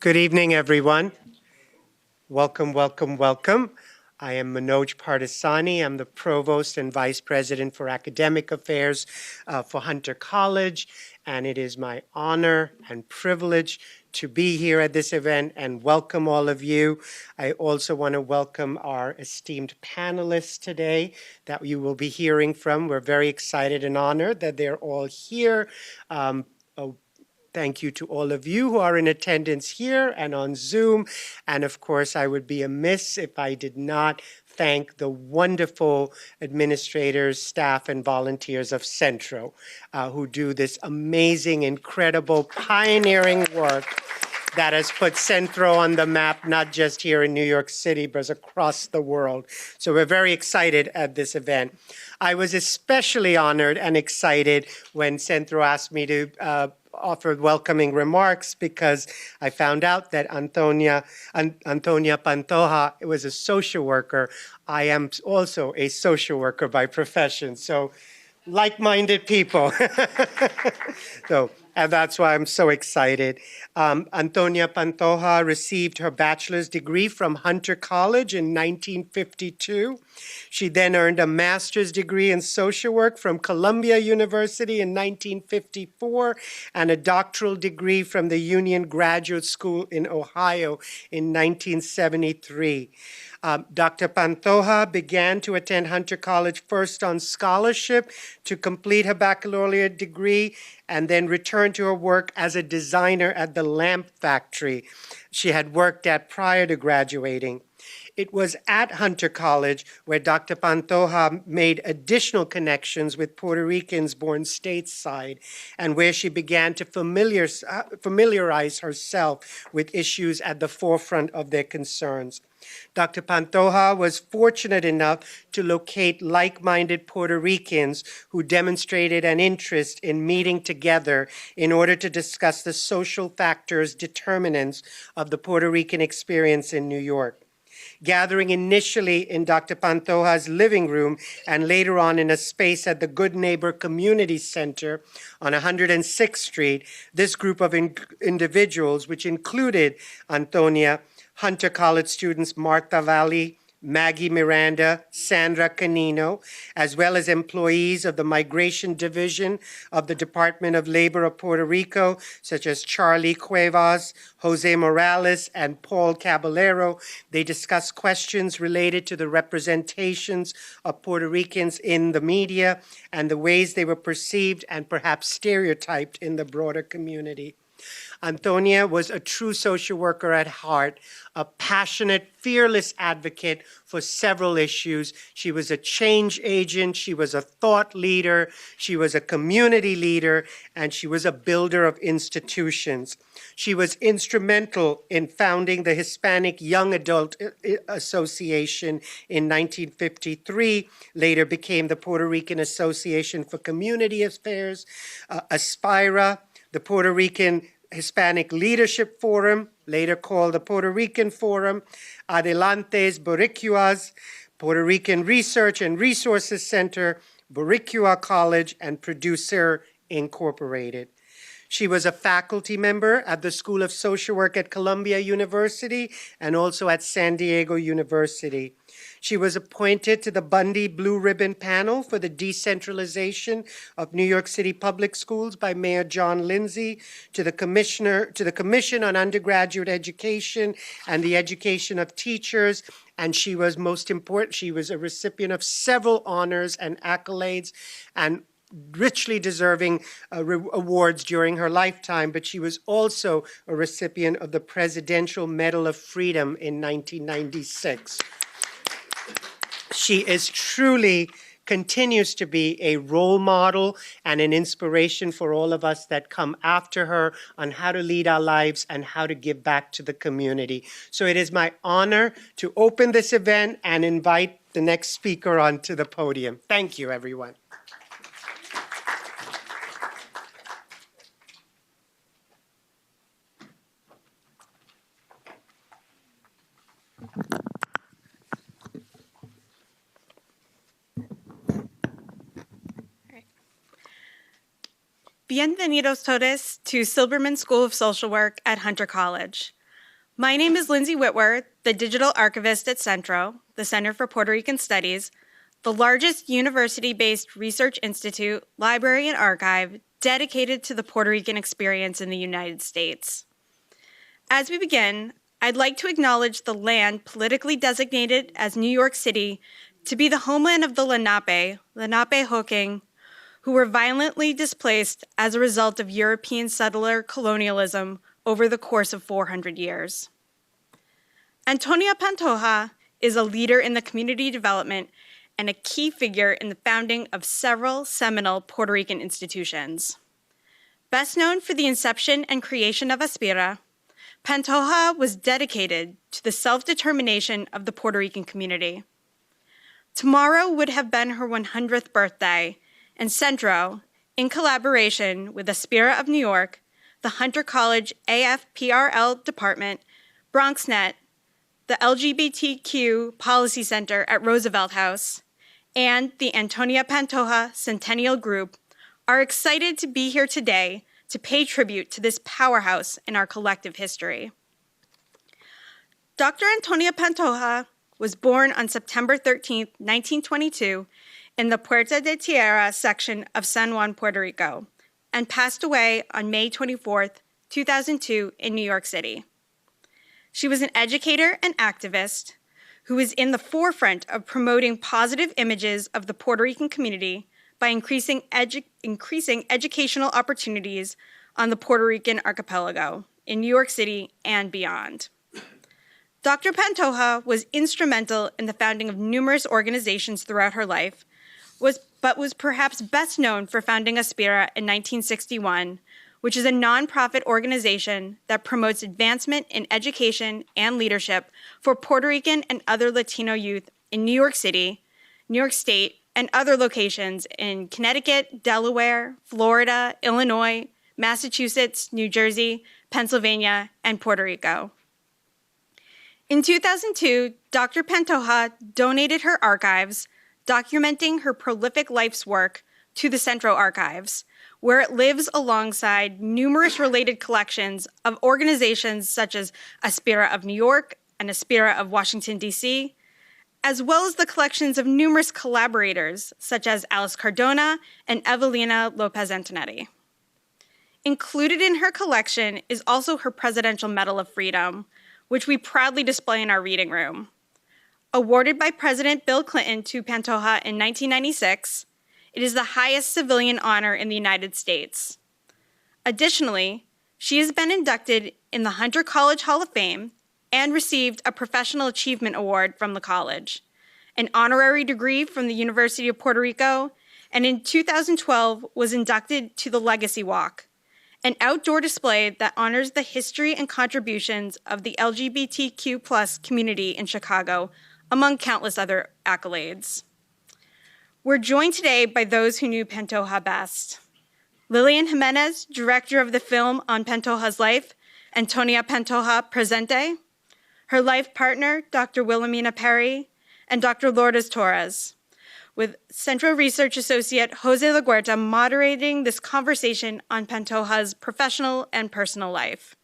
Good evening, everyone. Welcome, welcome, welcome. I am Manoj Pardesani. I'm the Provost and Vice President for Academic Affairs for Hunter College, and it is my honor and privilege to be here at this event and welcome all of you. I also want to welcome our esteemed panelists today that you will be hearing from. We're very excited and honored that they're all here. Thank you to all of you who are in attendance here and on Zoom. And of course, I would be amiss if I did not thank the wonderful administrators, staff, and volunteers of Centro who do this amazing, incredible, pioneering work that has put Centro on the map, not just here in New York City, but across the world. So we're very excited at this event. I was especially honored and excited when Centro asked me to offer welcoming remarks because I found out that Antonia Pantoja was a social worker. I am also a social worker by profession. So like-minded people. And that's why I'm so excited. Antonia Pantoja received her bachelor's degree from Hunter College in 1952. She then earned a master's degree in social work from Columbia University in 1954 and a doctoral degree from the Union Graduate School in Ohio in 1973. Dr. Pantoja began to attend Hunter College first on scholarship to complete her baccalaureate degree and then returned to her work as a designer at the lamp factory she had worked at prior to graduating. It was at Hunter College where Dr. Pantoja made additional connections with Puerto Ricans born stateside and where she began to familiarize herself with issues at the forefront of their concerns. Dr. Pantoja was fortunate enough to locate like-minded Puerto Ricans who demonstrated an interest in meeting together in order to discuss the social factors determinants of the Puerto Rican experience in New York. Gathering initially in Dr. Pantoja's living room and later on in a space at the Good Neighbor Community Center on 106th Street, this group of individuals, which included Antonia, Hunter College students Martha Valley, Maggie Miranda, Sandra Canino, as well as employees of the Migration Division of the Department of Labor of Puerto Rico, such as Charlie Cuevas, Jose Morales, and Paul Caballero. They discussed questions related to the representations of Puerto Ricans in the media and the ways they were perceived and perhaps stereotyped in the broader community. Antonia was a true social worker at heart, a passionate, fearless advocate for several issues. She was a change agent, she was a thought leader, she was a community leader, and she was a builder of institutions. She was instrumental in founding the Hispanic Young Adult Association in 1953, later became the Puerto Rican Association for Community Affairs, ASPIRA, the Puerto Rican Hispanic Leadership Forum, later called the Puerto Rican Forum, Adelantes Boricuas, Puerto Rican Research and Resources Center, Boricua College, and Producer Incorporated. She was a faculty member at the School of Social Work at Columbia University and also at San Diego University. She was appointed to the Bundy Blue Ribbon Panel for the Decentralization of New York City Public Schools by Mayor John Lindsay, to the Commission on Undergraduate Education and the Education of Teachers, and she was most important, she was a recipient of several honors and accolades and richly deserving awards during her lifetime, but she was also a recipient of the Presidential Medal of Freedom in 1996. She is truly, continues to be a role model and an inspiration for all of us that come after her on how to lead our lives and how to give back to the community. So it is my honor to open this event and invite the next speaker onto the podium. Thank you, everyone. Bienvenidos todos to Silberman School of Social Work at Hunter College. My name is Lindsay Whitworth, the digital archivist at CENTRO, the Center for Puerto Rican Studies, the largest university-based research institute, library, and archive dedicated to the Puerto Rican experience in the United States. As we begin, I'd like to acknowledge the land politically designated as New York City to be the homeland of the Lenape Hoking, who were violently displaced as a result of European settler colonialism over the course of 400 years. Antonia Pantoja is a leader in the community development and a key figure in the founding of several seminal Puerto Rican institutions. Best known for the inception and creation of ASPIRA, Pantoja was dedicated to the self-determination of the Puerto Rican community. Tomorrow would have been her 100th birthday, and CENTRO, in collaboration with ASPIRA of New York, the Hunter College AFPRL Department, BronxNet, the LGBTQ Policy Center at Roosevelt House, and the Antonia Pantoja Centennial Group are excited to be here today to pay tribute to this powerhouse in our collective history. Dr. Antonia Pantoja was born on September 13, 1922, in the Puerta de Tierra section of San Juan, Puerto Rico, and passed away on May 24, 2002, in New York City. She was an educator and activist who is in the forefront of promoting positive images of the Puerto Rican community by increasing educational opportunities on the Puerto Rican archipelago in New York City and beyond. Dr. Pantoja was instrumental in the founding of numerous organizations throughout her life, but was perhaps best known for founding ASPIRA in 1961, which is a nonprofit organization that promotes advancement in education and leadership for Puerto Rican and other Latino youth in New York City, New York State, and other locations in Connecticut, Delaware, Florida, Illinois, Massachusetts, New Jersey, Pennsylvania, and Puerto Rico. In 2002, Dr. Pantoja donated her archives, documenting her prolific life's work, to the CENTRO Archives, where it lives alongside numerous related collections of organizations such as ASPIRA of New York and ASPIRA of Washington, D.C., as well as the collections of numerous collaborators such as Alice Cardona and Evelina Lopez Antonetti. Included in her collection is also her Presidential Medal of Freedom, which we proudly display in our reading room. Awarded by President Bill Clinton to Pantoja in 1996, it is the highest civilian honor in the United States. Additionally, she has been inducted in the Hunter College Hall of Fame and received a Professional Achievement Award from the college, an honorary degree from the University of Puerto Rico, and in 2012 was inducted to the Legacy Walk, an outdoor display that honors the history and contributions of the LGBTQ+ community in Chicago, among countless other accolades. We're joined today by those who knew Pantoja best. Lililian Jimenez, director of the film on Pantoja's life, Antonia Pantoja Presente, her life partner, Dr. Wilhelmina Perry, and Dr. Lourdes Torres, with Central Research Associate Jose Laguarta moderating this conversation on Pantoja's professional and personal life.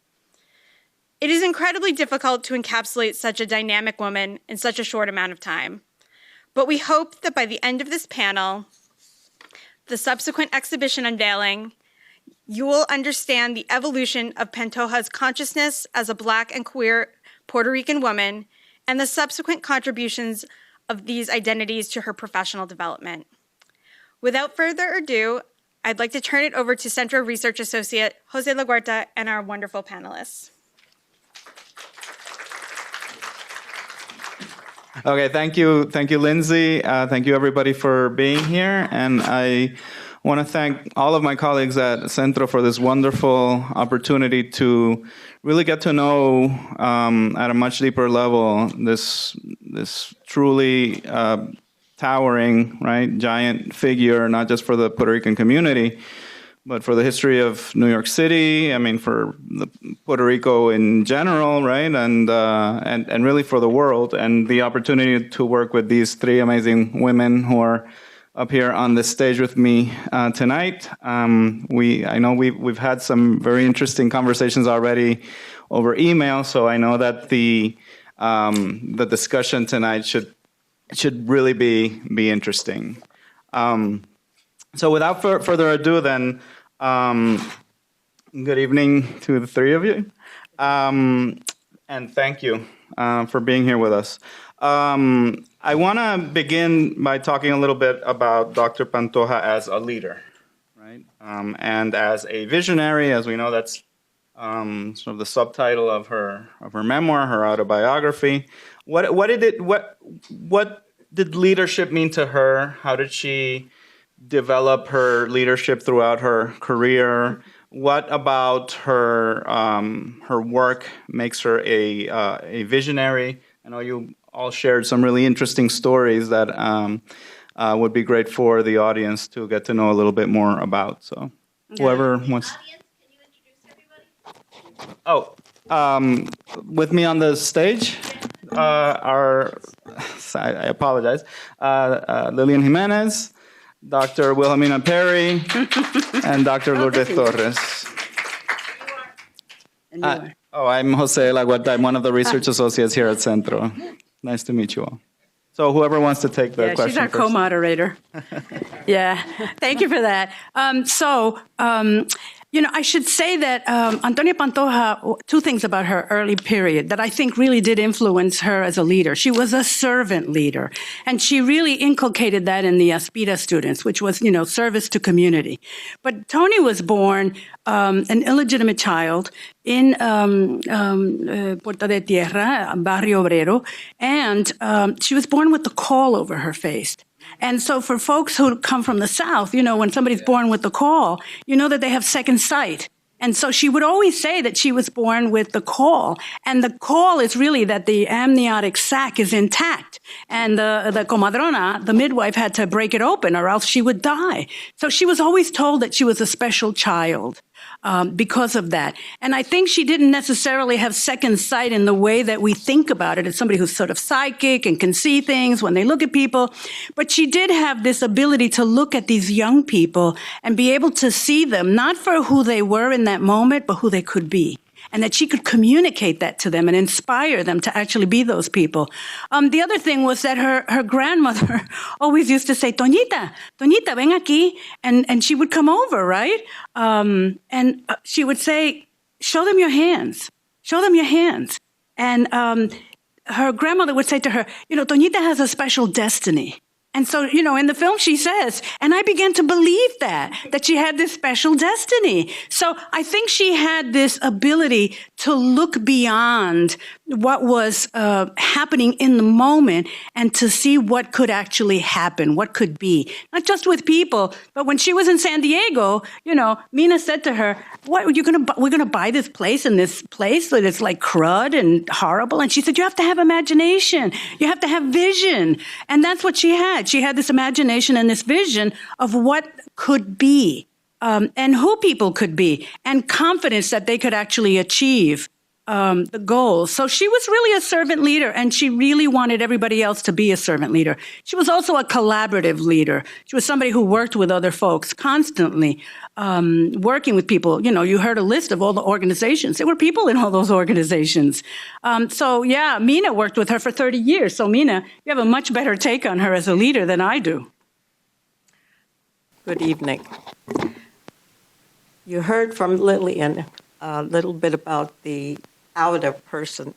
It is incredibly difficult to encapsulate such a dynamic woman in such a short amount of time. But we hope that by the end of this panel, the subsequent exhibition unveiling, you will understand the evolution of Pantoja's consciousness as a Black and queer Puerto Rican woman and the subsequent contributions of these identities to her professional development. Without further ado, I'd like to turn it over to Central Research Associate Jose Laguarta and our wonderful panelists. Okay, thank you, Lindsay. Thank you, everybody, for being here. And I want to thank all of my colleagues at Centro for this wonderful opportunity to really get to know at a much deeper level this truly towering, right, giant figure, not just for the Puerto Rican community, but for the history of New York City, I mean, for Puerto Rico in general, right, and really for the world, and the opportunity to work with these three amazing women who are up here on the stage with me tonight. I know we've had some very interesting conversations already over email, so I know that the discussion tonight should really be interesting. So without further ado, then, good evening to the three of you, and thank you for being here with us. I want to begin by talking a little bit about Dr. Pantoja as a leader, right? And as a visionary, as we know, that's sort of the subtitle of her memoir, her autobiography. What did leadership mean to her? How did she develop her leadership throughout her career? What about her work makes her a visionary? I know you all shared some really interesting stories that would be great for the audience to get to know a little bit more about. So, whoever wants. Audience, can you introduce everybody? With me on the stage are, I apologize, Lililian Jimenez, Dr. Wilhelmina Perry, and Dr. Lourdes Torres. And you are. I'm Jose Laguarta. I'm one of the research associates here at Centro. Nice to meet you all. So whoever wants to take the question She's our first. co-moderator. Yeah, thank you for that. I should say that Antonia Pantoja, two things about her early period that I think really did influence her as a leader. She was a servant leader, and she really inculcated that in the ASPIRA students, which was, service to community. But Tony was born an illegitimate child in Puerto de Tierra, Barrio Obrero, and she was born with the caul over her face. And so for folks who come from the South, when somebody's born with the caul, you know that they have second sight. And so she would always say that she was born with the caul. And the caul is really that the amniotic sac is intact. And the comadrona, the midwife, had to break it open or else she would die. So she was always told that she was a special child. Because of that. And I think she didn't necessarily have second sight in the way that we think about it as somebody who's sort of psychic and can see things when they look at people. But she did have this ability to look at these young people and be able to see them, not for who they were in that moment, but who they could be. And that she could communicate that to them and inspire them to actually be those people. The other thing was that her grandmother always used to say, Toñita, ven aquí. And she would come over, right? And she would say, show them your hands. Show them your hands. And her grandmother would say to her, Toñita has a special destiny. And so, in the film she says, and I began to believe that she had this special destiny. So I think she had this ability to look beyond what was happening in the moment and to see what could actually happen, what could be. Not just with people, but when she was in San Diego, Mina said to her, "What we're going to buy this place and this place that is like crud and horrible." And she said, "You have to have imagination. You have to have vision." And that's what she had. She had this imagination and this vision of what could be, and who people could be, and confidence that they could actually achieve the goals. So she was really a servant leader, and she really wanted everybody else to be a servant leader. She was also a collaborative leader. She was somebody who worked with other folks constantly, working with people. You heard a list of all the organizations. There were people in all those organizations. Mina worked with her for 30 years. So Mina, you have a much better take on her as a leader than I do. Good evening. You heard from Lillian a little bit about the outer person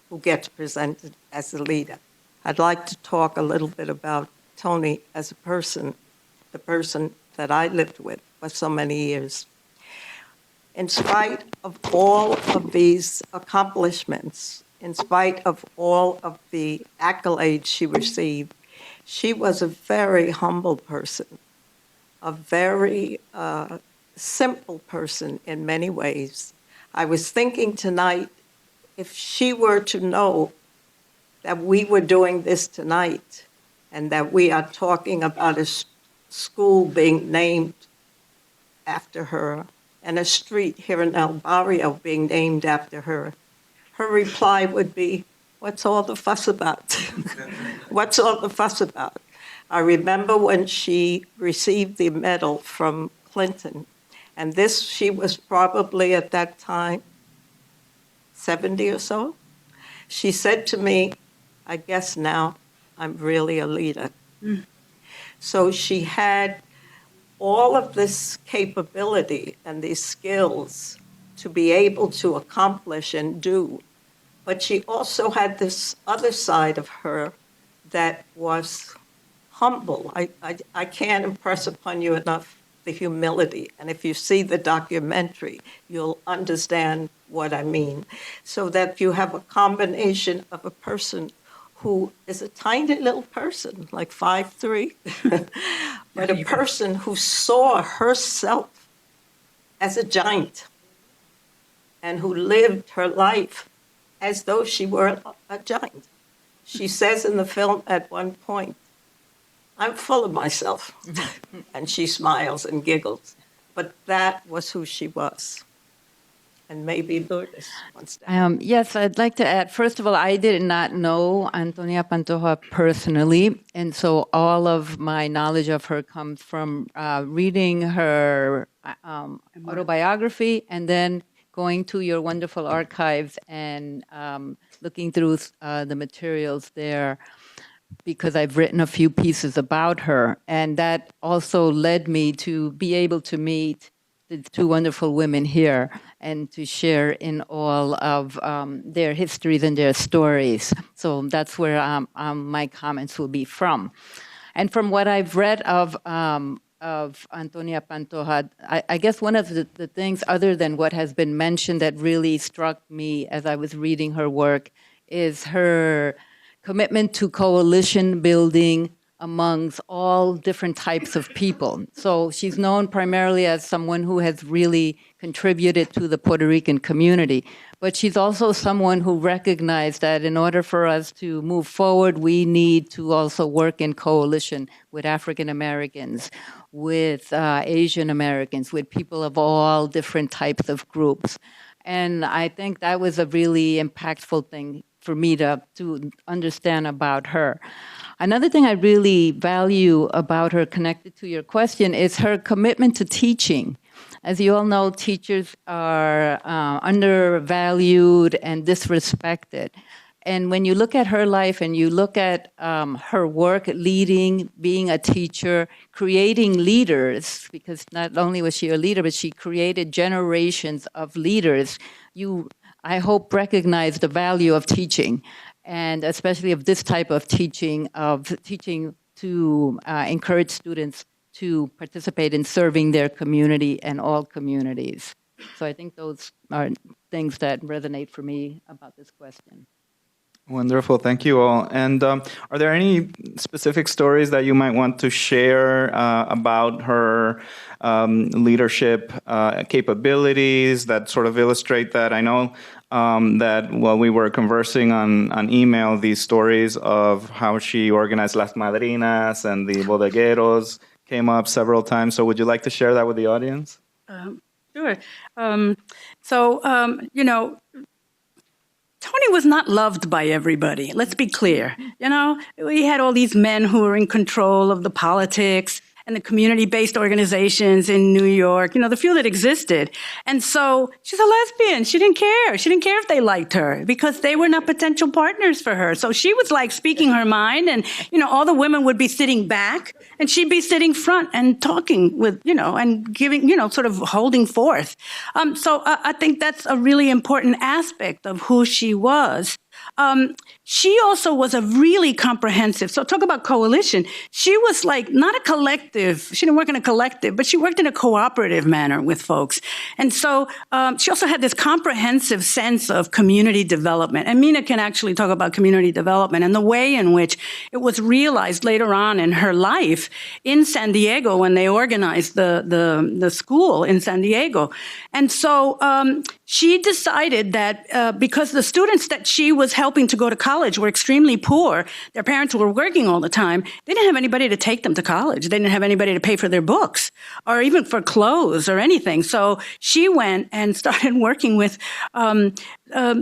who gets presented as a leader. I'd like to talk a little bit about Tony as a person, the person that I lived with for so many years. In spite of all of these accomplishments, in spite of all of the accolades she received, she was a very humble person, a very simple person in many ways. I was thinking tonight, if she were to know that we were doing this tonight and that we are talking about a school being named after her and a street here in El Barrio being named after her, her reply would be, "What's all the fuss about?" What's all the fuss about? I remember when she received the medal from Clinton, and she was probably at that time 70 or so. She said to me, I guess now I'm really a leader. So she had all of this capability and these skills to be able to accomplish and do. But she also had this other side of her that was humble. I can't impress upon you enough the humility. And if you see the documentary, you'll understand what I mean. So that you have a combination of a person who is a tiny little person, like 5'3", but a person who saw herself as a giant and who lived her life as though she were a giant. She says in the film at one point, I'm full of myself. And she smiles and giggles. But that was who she was. And maybe Lourdes wants to add. Yes, I'd like to add, first of all, I did not know Antonia Pantoja personally, and so all of my knowledge of her comes from reading her autobiography and then going to your wonderful archives and looking through the materials there, because I've written a few pieces about her. And that also led me to be able to meet the two wonderful women here and to share in all of their histories and their stories. So that's where my comments will be from. And from what I've read of Antonia Pantoja, I guess one of the things other than what has been mentioned that really struck me as I was reading her work is her commitment to coalition building amongst all different types of people. So she's known primarily as someone who has really contributed to the Puerto Rican community, but she's also someone who recognized that in order for us to move forward, we need to also work in coalition with African Americans, with Asian Americans, with people of all different types of groups. And I think that was a really impactful thing for me to understand about her. Another thing I really value about her, connected to your question, is her commitment to teaching. As you all know, teachers are undervalued and disrespected. And when you look at her life and you look at her work leading, being a teacher, creating leaders, because not only was she a leader, but she created generations of leaders, I hope, recognize the value of teaching, and especially of this type of teaching to encourage students to participate in serving their community and all communities. So I think those are things that resonate for me about this question. Wonderful, thank you all. And are there any specific stories that you might want to share about her leadership capabilities that sort of illustrate that? I know that while we were conversing on email, these stories of how she organized Las Madrinas and the bodegueros came up several times. So would you like to share that with the audience? Sure. Tony was not loved by everybody. Let's be clear. We had all these men who were in control of the politics and the community-based organizations in New York, the few that existed. And so she's a lesbian. She didn't care. She didn't care if they liked her because they were not potential partners for her. So she was like speaking her mind, and, all the women would be sitting back and she'd be sitting front and talking with, and giving, sort of holding forth. So I think that's a really important aspect of who she was. She also was a really comprehensive, so talk about coalition. She was like not a collective, she didn't work in a collective, but she worked in a cooperative manner with folks. And so she also had this comprehensive sense of community development. And Mina can actually talk about community development and the way in which it was realized later on in her life in San Diego when they organized the school in San Diego. And so she decided that because the students that she was helping to go to college were extremely poor, their parents were working all the time, they didn't have anybody to take them to college. They didn't have anybody to pay for their books or even for clothes or anything. So she went and started working with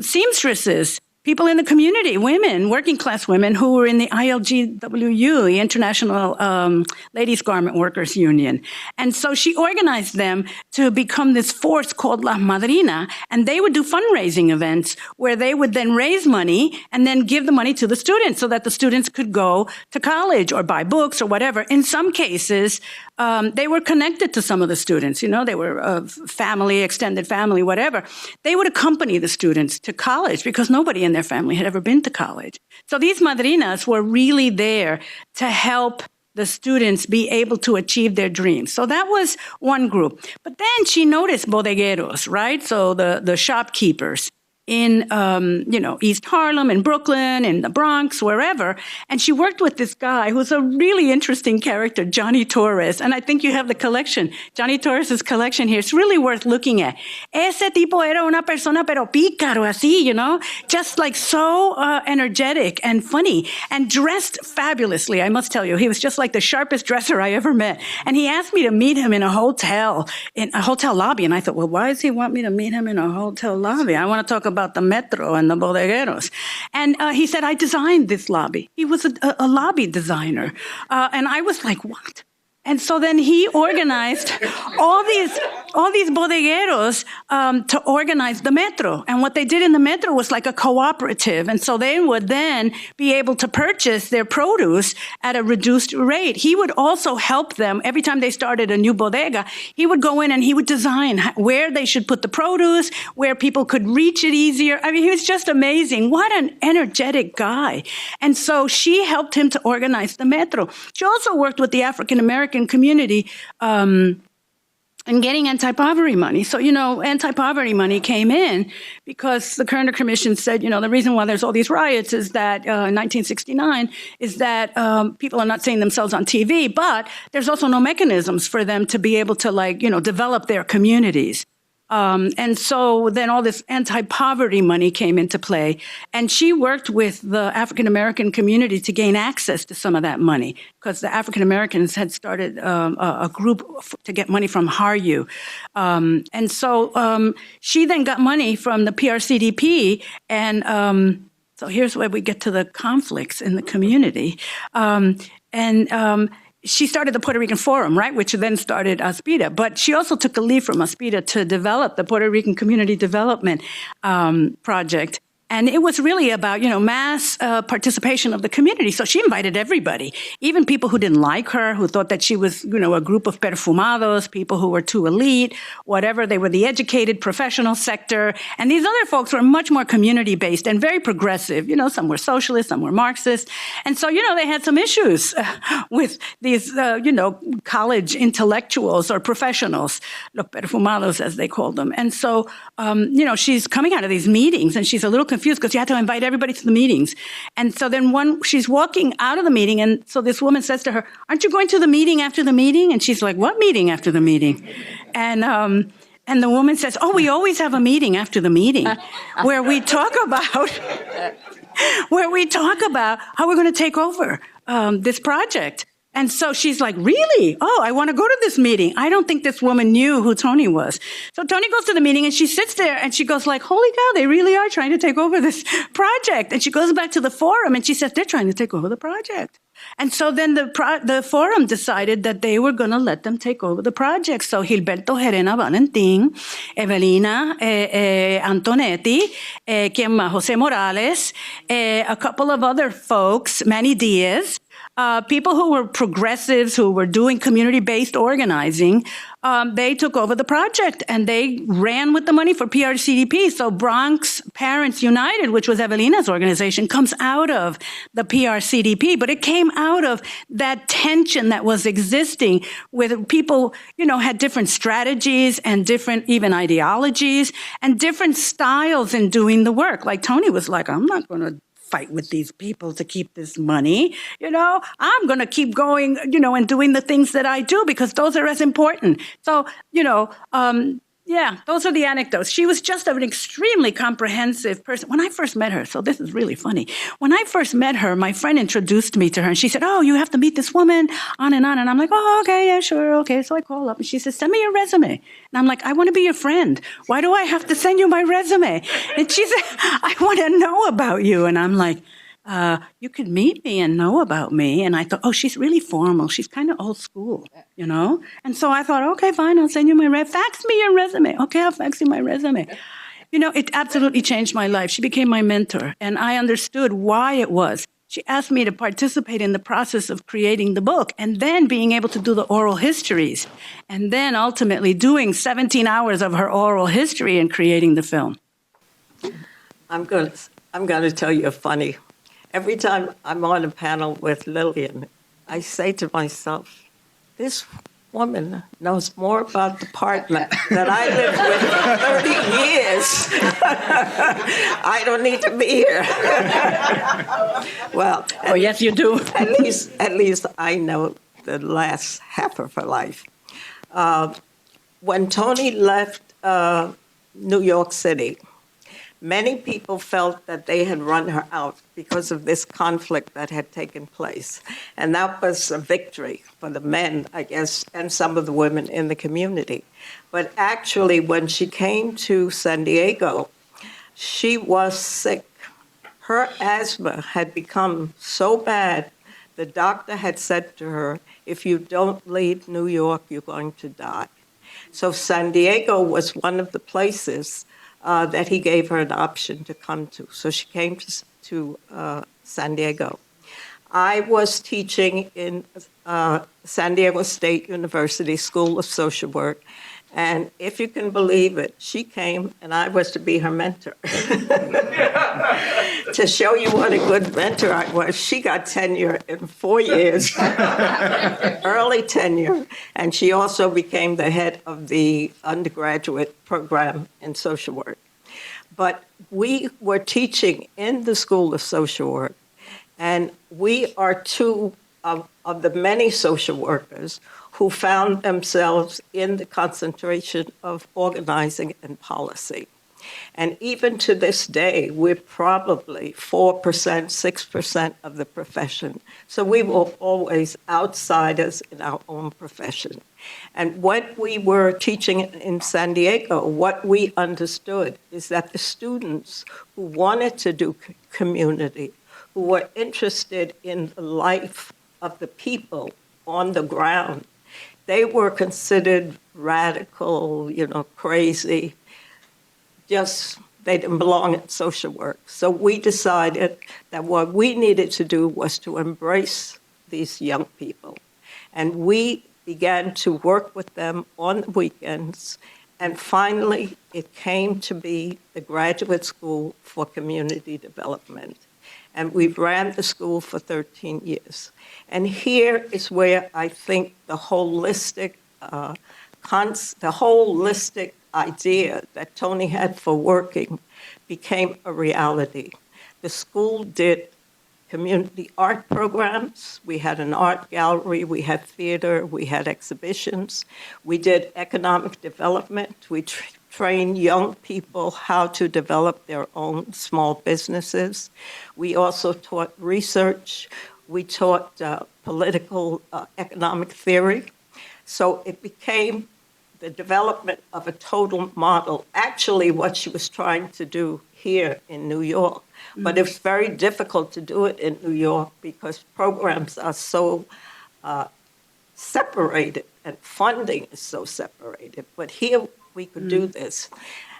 seamstresses, people in the community, women, working class women who were in the ILGWU, the International Ladies Garment Workers Union. And so she organized them to become this force called La Madrina, and they would do fundraising events where they would then raise money and then give the money to the students so that the students could go to college or buy books or whatever. In some cases, they were connected to some of the students. They were family, extended family, whatever. They would accompany the students to college because nobody in their family had ever been to college. So these madrinas were really there to help the students be able to achieve their dreams. So that was one group. But then she noticed bodegueros, right? So the shopkeepers in, East Harlem, in Brooklyn, in the Bronx, wherever. And she worked with this guy who's a really interesting character, Johnny Torres. And I think you have the collection, Johnny Torres's collection here. It's really worth looking at. Ese tipo era una persona pero pícaro, así, just like so energetic and funny and dressed fabulously, I must tell you. He was just like the sharpest dresser I ever met. And he asked me to meet him in a hotel lobby. And I thought, well, why does he want me to meet him in a hotel lobby? I want to talk about the metro and the bodegueros. And he said, I designed this lobby. He was a lobby designer. And I was like, what? And so then he organized all these bodegueros to organize the metro. And what they did in the metro was like a cooperative. And so they would then be able to purchase their produce at a reduced rate. He would also help them every time they started a new bodega. He would go in and he would design where they should put the produce, where people could reach it easier. I mean, he was just amazing. What an energetic guy. And so she helped him to organize the metro. She also worked with the African-American community and getting anti-poverty money. So, anti-poverty money came in because the Kerner Commission said, the reason why there's all these riots is that in 1969 is that people are not seeing themselves on TV, but there's also no mechanisms for them to be able to develop their communities. And so then all this anti-poverty money came into play. And she worked with the African-American community to gain access to some of that money because the African-Americans had started a group to get money from HARU. And so she then got money from the PRCDP. And so here's where we get to the conflicts in the community. She started the Puerto Rican Forum, right, which then started ASPIRA. But she also took a leave from ASPIRA to develop the Puerto Rican Community Development Project. And it was really about, mass participation of the community. So she invited everybody, even people who didn't like her, who thought that she was, a group of perfumados, people who were too elite, whatever. They were the educated professional sector. And these other folks were much more community-based and very progressive. Some were socialist, some were Marxist. And so, they had some issues with these, college intellectuals or professionals, los perfumados, as they called them. And so, she's coming out of these meetings and she's a little confused because you had to invite everybody to the meetings. And so then she's walking out of the meeting, and so this woman says to her, aren't you going to the meeting after the meeting? And she's like, what meeting after the meeting? And the woman says, oh, we always have a meeting after the meeting where we talk about how we're going to take over this project. And so she's like, really? Oh, I want to go to this meeting. I don't think this woman knew who Tony was. So Tony goes to the meeting and she sits there and she goes like, holy cow, they really are trying to take over this project. And she goes back to the forum and she says, they're trying to take over the project. And so then the forum decided that they were going to let them take over the project. So Gilberto Gerena Valentin, Evelina Antonetti, Jose Morales, a couple of other folks, Manny Diaz, people who were progressives, who were doing community-based organizing, they took over the project and they ran with the money for PRCDP. So Bronx Parents United, which was Evelina's organization, comes out of the PRCDP, but it came out of that tension that was existing with people, had different strategies and different even ideologies and different styles in doing the work. Like Tony was like, I'm not going to fight with these people to keep this money. I'm going to keep going, and doing the things that I do because those are as important. So, Yeah, those are the anecdotes. She was just an extremely comprehensive person. When I first met her, so this is really funny. When I first met her, my friend introduced me to her, and she said, "Oh, you have to meet this woman," on. And I'm like, "Oh, okay, yeah, sure, okay." So I call up, and she says, "Send me your resume." And I'm like, "I want to be your friend. Why do I have to send you my resume?" And she said, "I want to know about you." And I'm like, you could meet me and know about me. And I thought, oh, she's really formal. She's kind of old school, you know? And so I thought, okay, fine, I'll send you my fax me your resume. Okay, I'll fax you my resume. You know, it absolutely changed my life. She became my mentor, and I understood why it was. She asked me to participate in the process of creating the book and then being able to do the oral histories, and then ultimately doing 17 hours of her oral history and creating the film. I'm going to tell you a funny. Every time I'm on a panel with Lillian, I say to myself, this woman knows more about the partner that I lived with for 30 years. I don't need to be here. Well, oh, yes, you do. at least I know the last half of her life. When Toni left New York City, many people felt that they had run her out because of this conflict that had taken place. And that was a victory for the men, I guess, and some of the women in the community. But actually, when she came to San Diego, she was sick. Her asthma had become so bad, the doctor had said to her, if you don't leave New York, you're going to die. So San Diego was one of the places that he gave her an option to come to. So she came to San Diego. I was teaching in San Diego State University School of Social Work, and if you can believe it, she came and I was to be her mentor. To show you what a good mentor I was, she got tenure in 4 years, early tenure, and she also became the head of the undergraduate program in social work. But we were teaching in the School of Social Work, and we are two of the many social workers who found themselves in the concentration of organizing and policy. And even to this day, we're probably 4%, 6% of the profession. So we were always outsiders in our own profession. And when we were teaching in San Diego, what we understood is that the students who wanted to do community, who were interested in the life of the people on the ground, they were considered radical, crazy. Just they didn't belong in social work. So we decided that what we needed to do was to embrace these young people. And we began to work with them on the weekends. And finally, it came to be the Graduate School for Community Development. And we've ran the school for 13 years. And here is where I think the holistic idea that Toni had for working became a reality. The school did community art programs. We had an art gallery. We had theater. We had exhibitions. We did economic development. We trained young people how to develop their own small businesses. We also taught research. We taught political economic theory. So it became the development of a total model, actually what she was trying to do here in New York. But it's very difficult to do it in New York because programs are so separated and funding is so separated. But here we could do this.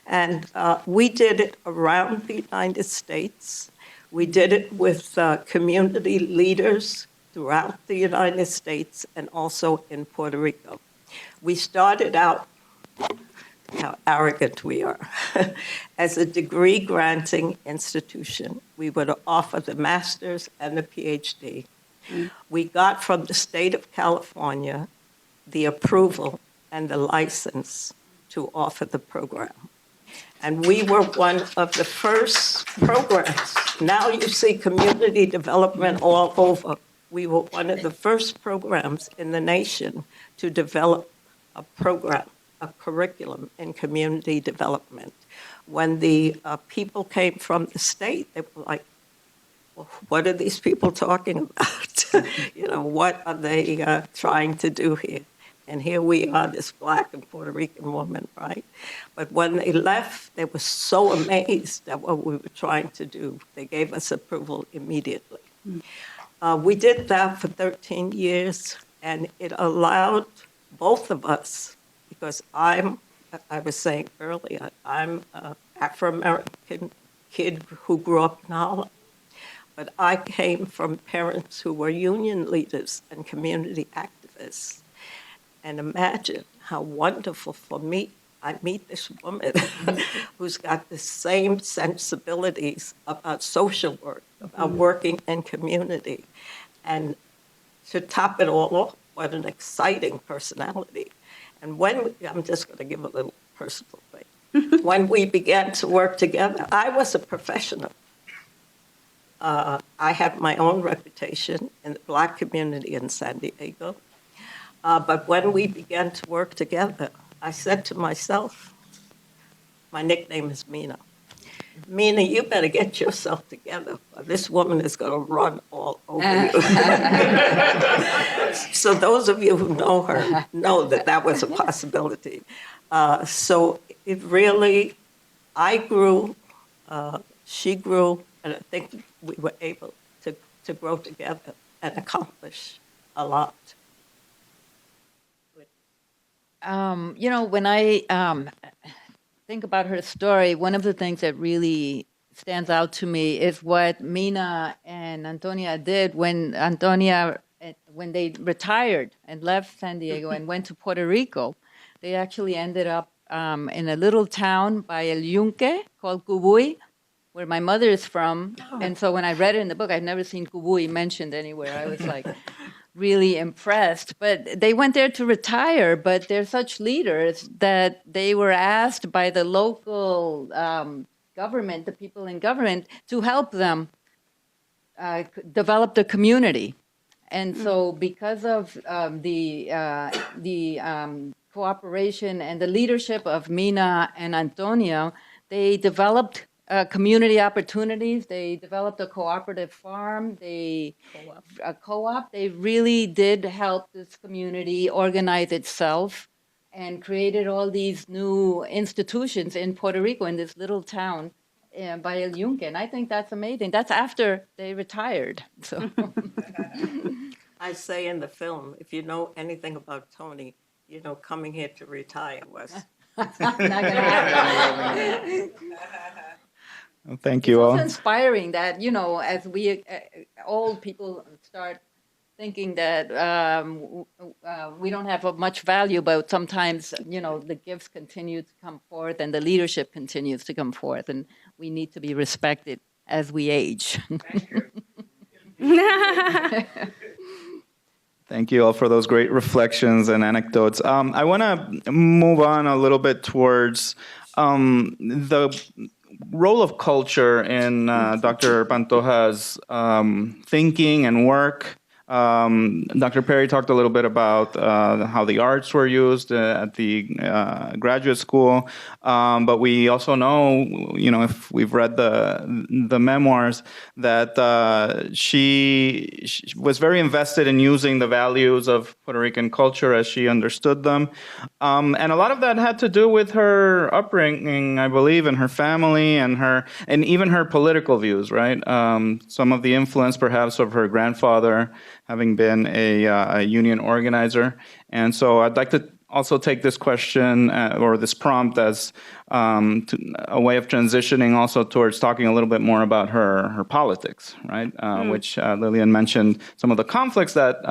And we did it around the United States. We did it with community leaders throughout the United States and also in Puerto Rico. We started out, how arrogant we are, as a degree-granting institution. We would offer the master's and the PhD. We got from the state of California the approval and the license to offer the program. And we were one of the first programs. Now you see community development all over. We were one of the first programs in the nation to develop a program a curriculum in community development. When the people came from the state, they were like, well, what are these people talking about? What are they trying to do here? And here we are, this Black and Puerto Rican woman, right? But when they left, they were so amazed at what we were trying to do. They gave us approval immediately. We did that for 13 years, and it allowed both of us, because I was saying earlier, I'm an Afro-American kid who grew up in Harlem. But I came from parents who were union leaders and community activists. And imagine how wonderful for me, I meet this woman who's got the same sensibilities about social work, about working in community. And to top it all off, what an exciting personality. And I'm just going to give a little personal thing. When we began to work together, I was a professional. I had my own reputation in the Black community in San Diego. But when we began to work together, I said to myself, my nickname is Mina. Mina, you better get yourself together. This woman is going to run all over you. So those of you who know her know that was a possibility. So it really, I grew, she grew, and I think we were able to grow together and accomplish a lot. When I think about her story, one of the things that really stands out to me is what Mina and Antonia did when they retired and left San Diego and went to Puerto Rico. They actually ended up in a little town by El Yunque called Cubuy, where my mother is from. And so when I read it in the book, I'd never seen Cubuy mentioned anywhere. I was like really impressed. But they went there to retire, but they're such leaders that they were asked by the local government, the people in government, to help them develop the community. And so because of the cooperation and the leadership of Mina and Antonia, they developed community opportunities. They developed a cooperative farm. A co-op. They really did help this community organize itself and created all these new institutions in Puerto Rico, in this little town by El Yunque. And I think that's amazing. That's after they retired. So I say in the film, if you know anything about Tony, coming here to retire was not gonna happen. Thank you all. It's also inspiring that, as we old people start thinking that we don't have much value, but sometimes, the gifts continue to come forth and the leadership continues to come forth, and we need to be respected as we age. Thank you all for those great reflections and anecdotes. I want to move on a little bit towards the role of culture in Dr. Pantoja's thinking and work. Dr. Perry talked a little bit about how the arts were used at the graduate school, but we also know, if we've read the memoirs, that she was very invested in using the values of Puerto Rican culture as she understood them, and a lot of that had to do with her upbringing, I believe, and her family and even her political views. Right, some of the influence, perhaps, of her grandfather, having been a union organizer. And so I'd like to also take this question or this prompt as a way of transitioning also towards talking a little bit more about her politics, right? Which Lillian mentioned some of the conflicts that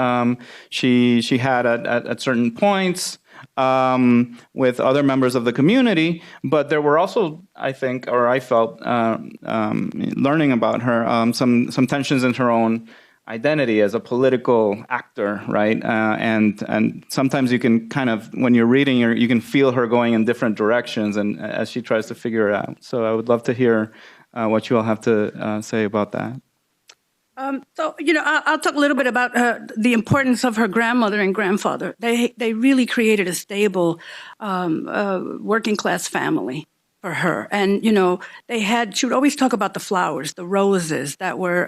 she had at certain points with other members of the community, but there were also, I think, or I felt, learning about her, some tensions in her own identity as a political actor, right? And sometimes you can kind of, when you're reading, you can feel her going in different directions, and as she tries to figure it out. So I would love to hear what you all have to say about that. So, I'll talk a little bit about the importance of her grandmother and grandfather. They really created a stable working class family for her. And, she would always talk about the flowers, the roses that were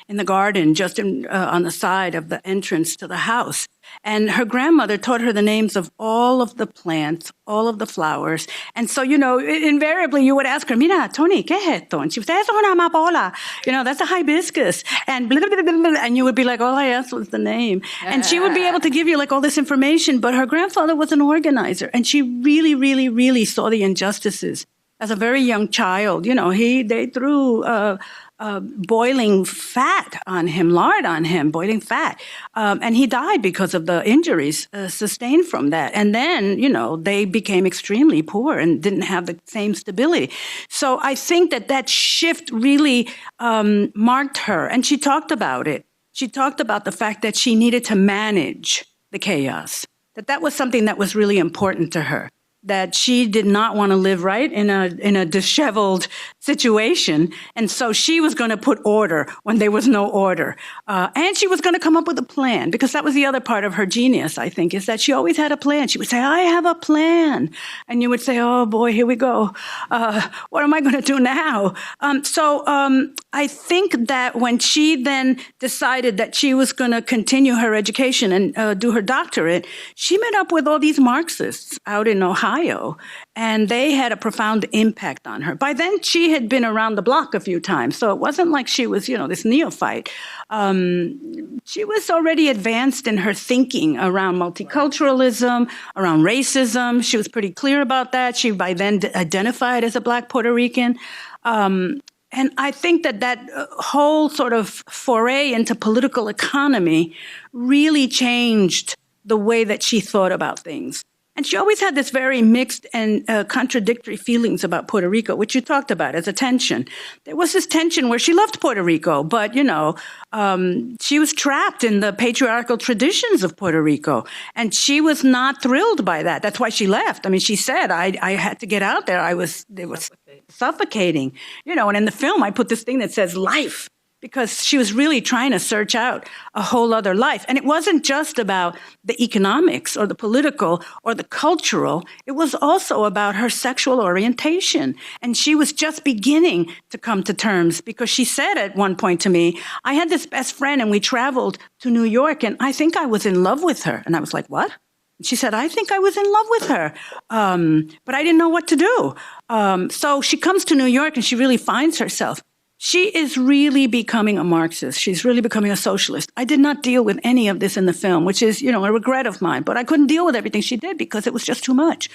in the garden just on the side of the entrance to the house. And her grandmother taught her the names of all of the plants, all of the flowers. And so, invariably you would ask her, Mira, Tony, ¿qué es esto? And she would say, eso es una amapola. That's a hibiscus. And blah, blah, blah, blah, blah. And you would be like, all I asked was the name. And she would be able to give you like all this information. But her grandfather was an organizer. And she really, really, really saw the injustices. As a very young child, they threw boiling fat on him, lard on him, boiling fat. And he died because of the injuries sustained from that. And then, they became extremely poor and didn't have the same stability. So I think that shift really marked her. And she talked about it. She talked about the fact that she needed to manage the chaos, that was something that was really important to her. That she did not want to live in a disheveled situation. And so she was going to put order when there was no order. And she was going to come up with a plan, because that was the other part of her genius, I think, is that she always had a plan. She would say, I have a plan. And you would say, oh boy, here we go. What am I going to do now? So I think that when she then decided that she was going to continue her education and do her doctorate, she met up with all these Marxists out in Ohio. And they had a profound impact on her. By then, she had been around the block a few times, so it wasn't like she was, this neophyte. She was already advanced in her thinking around multiculturalism, around racism. She was pretty clear about that. She, by then, identified as a Black Puerto Rican. And I think that whole sort of foray into political economy really changed the way that she thought about things. And she always had this very mixed and contradictory feelings about Puerto Rico, which you talked about as a tension. There was this tension where she loved Puerto Rico, but, she was trapped in the patriarchal traditions of Puerto Rico. And she was not thrilled by that. That's why she left. I mean, she said, I had to get out there. It was suffocating. And in the film, I put this thing that says life, because she was really trying to search out a whole other life. And it wasn't just about the economics or the political or the cultural. It was also about her sexual orientation. And she was just beginning to come to terms, because she said at one point to me, I had this best friend and we traveled to New York and I think I was in love with her. And I was like, what? She said, I think I was in love with her, but I didn't know what to do. So she comes to New York and she really finds herself. She is really becoming a Marxist. She's really becoming a socialist. I did not deal with any of this in the film, which is, a regret of mine. But I couldn't deal with everything she did because it was just too much.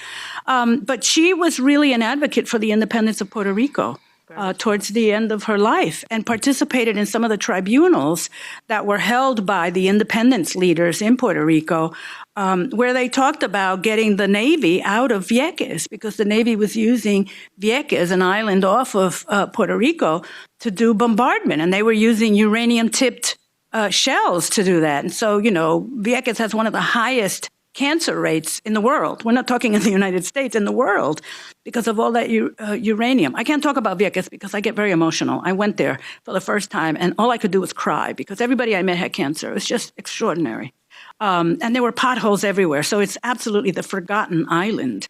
But she was really an advocate for the independence of Puerto Rico towards the end of her life, and participated in some of the tribunals that were held by the independence leaders in Puerto Rico, where they talked about getting the Navy out of Vieques, because the Navy was using Vieques, an island off of Puerto Rico, to do bombardment. And they were using uranium-tipped shells to do that. And so, Vieques has one of the highest cancer rates in the world. We're not talking in the United States, in the world, because of all that uranium. I can't talk about Vieques because I get very emotional. I went there for the first time, and all I could do was cry because everybody I met had cancer. It was just extraordinary. And there were potholes everywhere. So it's absolutely the forgotten island.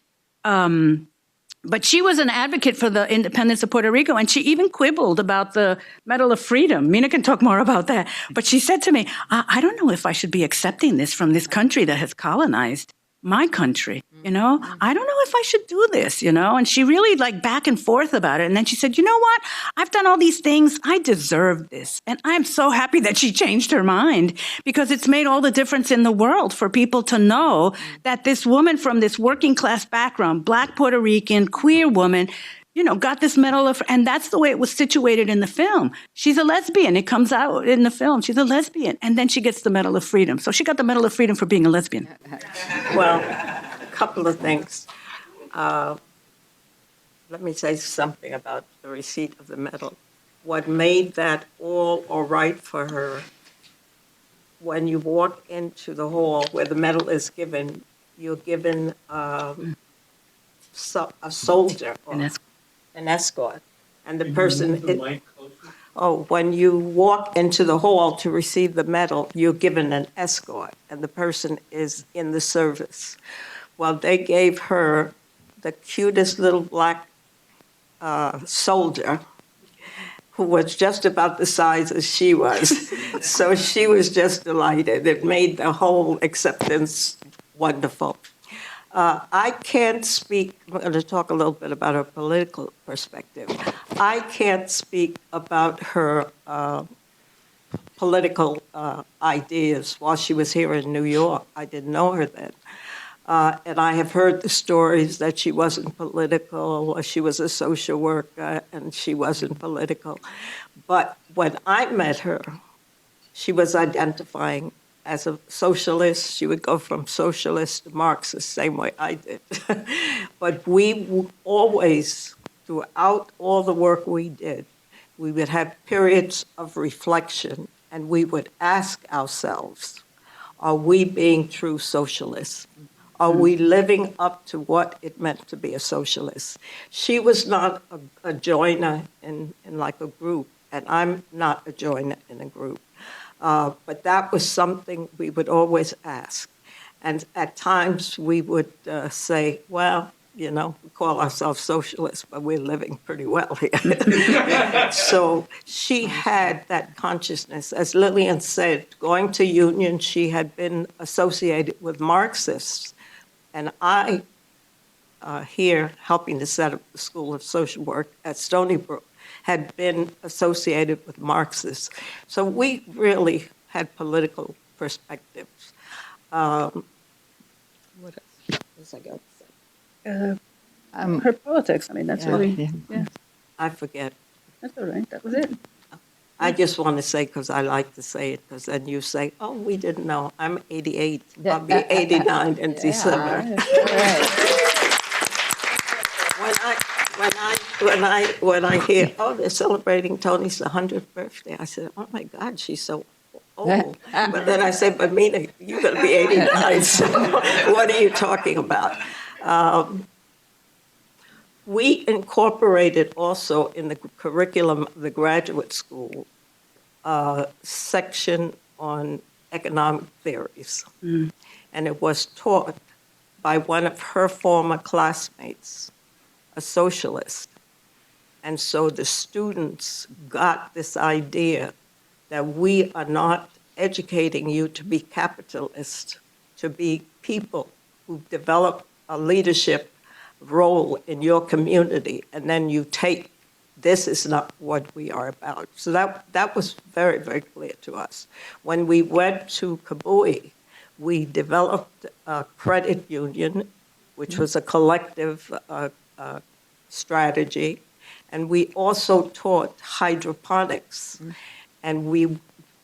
But she was an advocate for the independence of Puerto Rico, and she even quibbled about the Medal of Freedom. Mina can talk more about that. But she said to me, I don't know if I should be accepting this from this country that has colonized my country, I don't know if I should do this, and she really back and forth about it. And then she said, you know what? I've done all these things. I deserve this. And I'm so happy that she changed her mind, because it's made all the difference in the world for people to know that this woman from this working class background, Black Puerto Rican, queer woman, got this medal and that's the way it was situated in the film. She's a lesbian. It comes out in the film. She's a lesbian. And then she gets the Medal of Freedom. So she got the Medal of Freedom for being a lesbian. Well, a couple of things. Let me say something about the receipt of the medal. What made that all right for her, when you walk into the hall where the medal is given, you're given a soldier or an escort, and the person. oh, when you walk into the hall to receive the medal, you're given an escort, and the person is in the service. Well, they gave her the cutest little black soldier who was just about the size as she was. So she was just delighted. It made the whole acceptance wonderful. I can't speak, I'm going to talk a little bit about her political perspective. I can't speak about her political ideas while she was here in New York. I didn't know her then. And I have heard the stories that she wasn't political, or she was a social worker and she wasn't political. But when I met her, she was identifying as a socialist. She would go from socialist to Marxist, same way I did. But we always, throughout all the work we did, we would have periods of reflection, and we would ask ourselves, are we being true socialists? Are we living up to what it meant to be a socialist? She was not a joiner in like a group, and I'm not a joiner in a group. But that was something we would always ask. And at times we would say, well, you know, we call ourselves socialists, but we're living pretty well here. So she had that consciousness. As Lillian said, going to Union, she had been associated with Marxists. And I, here, helping to set up the School of Social Work at Stony Brook, had been associated with Marxists. So we really had political perspectives. What else was I going to say? Her politics, I mean, that's really, yeah, I forget. that's all right, that was it. I just want to say, because I like to say it, because then you say, oh, we didn't know. I'm 88. I'll be 89 in December. When I hear, oh, they're celebrating Tony's 100th birthday, I said, oh my God, she's so old. But then I said, but Mina, you're going to be 89, so what are you talking about? We incorporated also in the curriculum of the graduate school a section on economic theories. And it was taught by one of her former classmates, a socialist. And so the students got this idea that we are not educating you to be capitalists, to be people who develop a leadership role in your community, and then you take, this is not what we are about. So that was very, very clear to us. When we went to Kabui, we developed a credit union, which was a collective strategy, and we also taught hydroponics, and we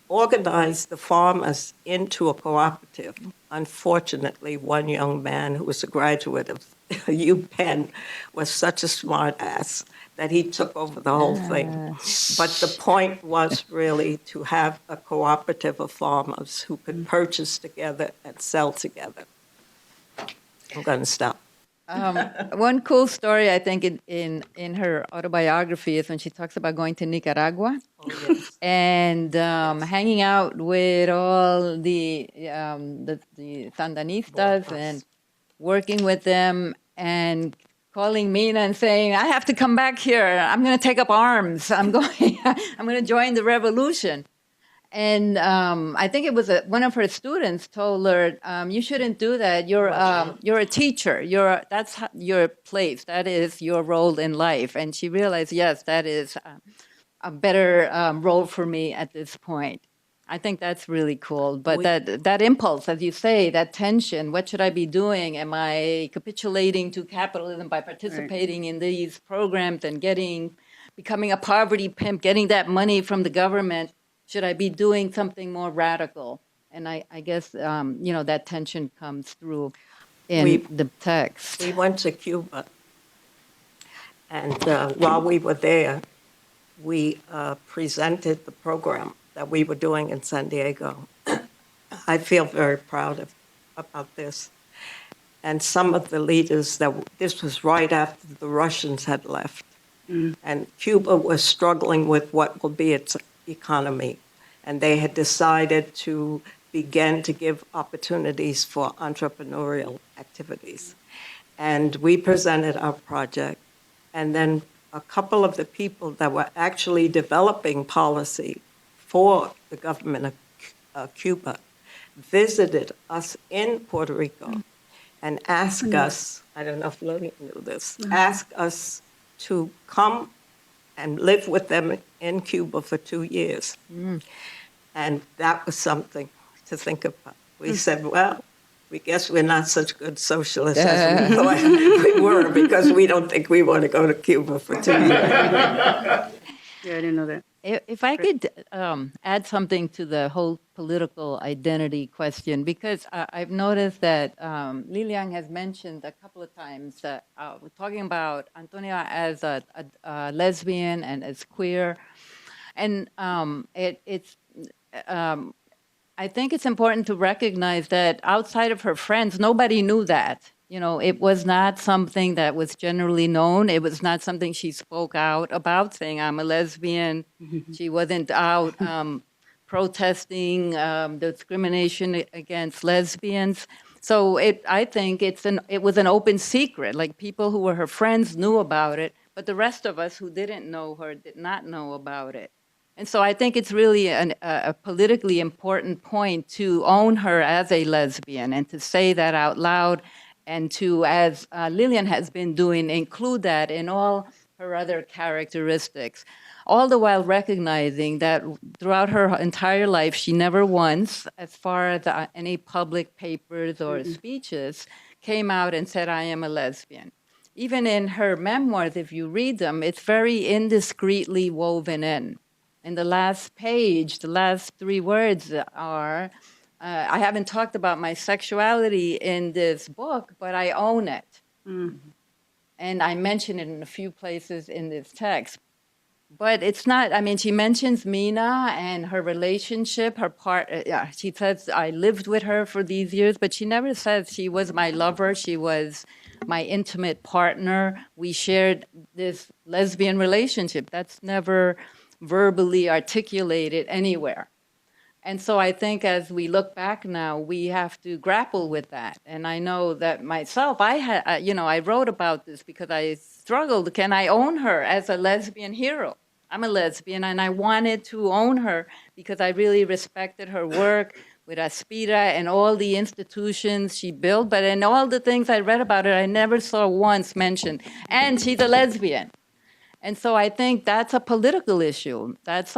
organized the farmers into a cooperative. Unfortunately, one young man who was a graduate of UPenn was such a smart ass that he took over the whole thing. But the point was really to have a cooperative of farmers who could purchase together and sell together. I'm going to stop. One cool story, I think, in her autobiography is when she talks about going to Nicaragua and hanging out with all the Sandinistas and working with them and calling Mina and saying, I have to come back here. I'm going to take up arms. I'm going to join the revolution. And I think it was one of her students told her, you shouldn't do that. You're a teacher. That's your place. That is your role in life. And she realized, yes, that is a better role for me at this point. I think that's really cool. But that impulse, as you say, that tension, what should I be doing? Am I capitulating to capitalism by participating in these programs and becoming a poverty pimp, getting that money from the government? Should I be doing something more radical? And I guess, that tension comes through in the text. We went to Cuba, and while we were there, we presented the program that we were doing in San Diego. I feel very proud about this. And some of the leaders, this was right after the Russians had left, And Cuba was struggling with what will be its economy. And they had decided to begin to give opportunities for entrepreneurial activities. And we presented our project. And then a couple of the people that were actually developing policy for the government of Cuba visited us in Puerto Rico and asked us, I don't know if Lillian knew this, asked us to come and live with them in Cuba for 2 years. And that was something to think about. We said, well, we guess we're not such good socialists as we thought we were, because we don't think we want to go to Cuba for 2 years. Yeah, I didn't know that. If I could add something to the whole political identity question, because I've noticed that Lilian has mentioned a couple of times that we're talking about Antonia as a lesbian and as queer, and I think it's important to recognize that outside of her friends, nobody knew that. You know, it was not something that was generally known. It was not something she spoke out about, saying, I'm a lesbian. She wasn't out protesting discrimination against lesbians. So I think it was an open secret. Like, people who were her friends knew about it, but the rest of us who didn't know her did not know about it. And so I think it's really a politically important point to own her as a lesbian and to say that out loud, and to, as Lillian has been doing, include that in all her other characteristics, all the while recognizing that throughout her entire life, she never once, as far as any public papers or speeches, came out and said, I am a lesbian. Even in her memoirs, if you read them, it's very indiscreetly woven in. In the last page, the last 3 words are, I haven't talked about my sexuality in this book, but I own it. And I mention it in a few places in this text. But it's not, I mean, she mentions Mina and her relationship, her part. She says, I lived with her for these years, but she never says she was my lover. She was my intimate partner. We shared this lesbian relationship. That's never verbally articulated anywhere. And so I think as we look back now, we have to grapple with that. And I know that myself, I wrote about this because I struggled. Can I own her as a lesbian hero? I'm a lesbian, and I wanted to own her because I really respected her work with ASPIRA and all the institutions she built. But in all the things I read about her, I never saw once mentioned, and she's a lesbian. And so I think that's a political issue. That's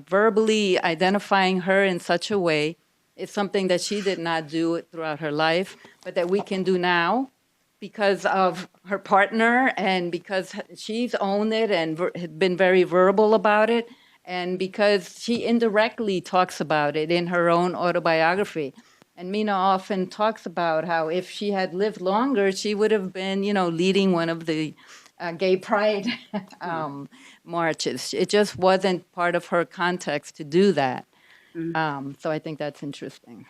verbally identifying her in such a way is something that she did not do throughout her life, but that we can do now because of her partner and because she's owned it and been very verbal about it, and because she indirectly talks about it in her own autobiography. And Mina often talks about how if she had lived longer, she would have been, leading one of the gay pride marches. It just wasn't part of her context to do that. So I think that's interesting.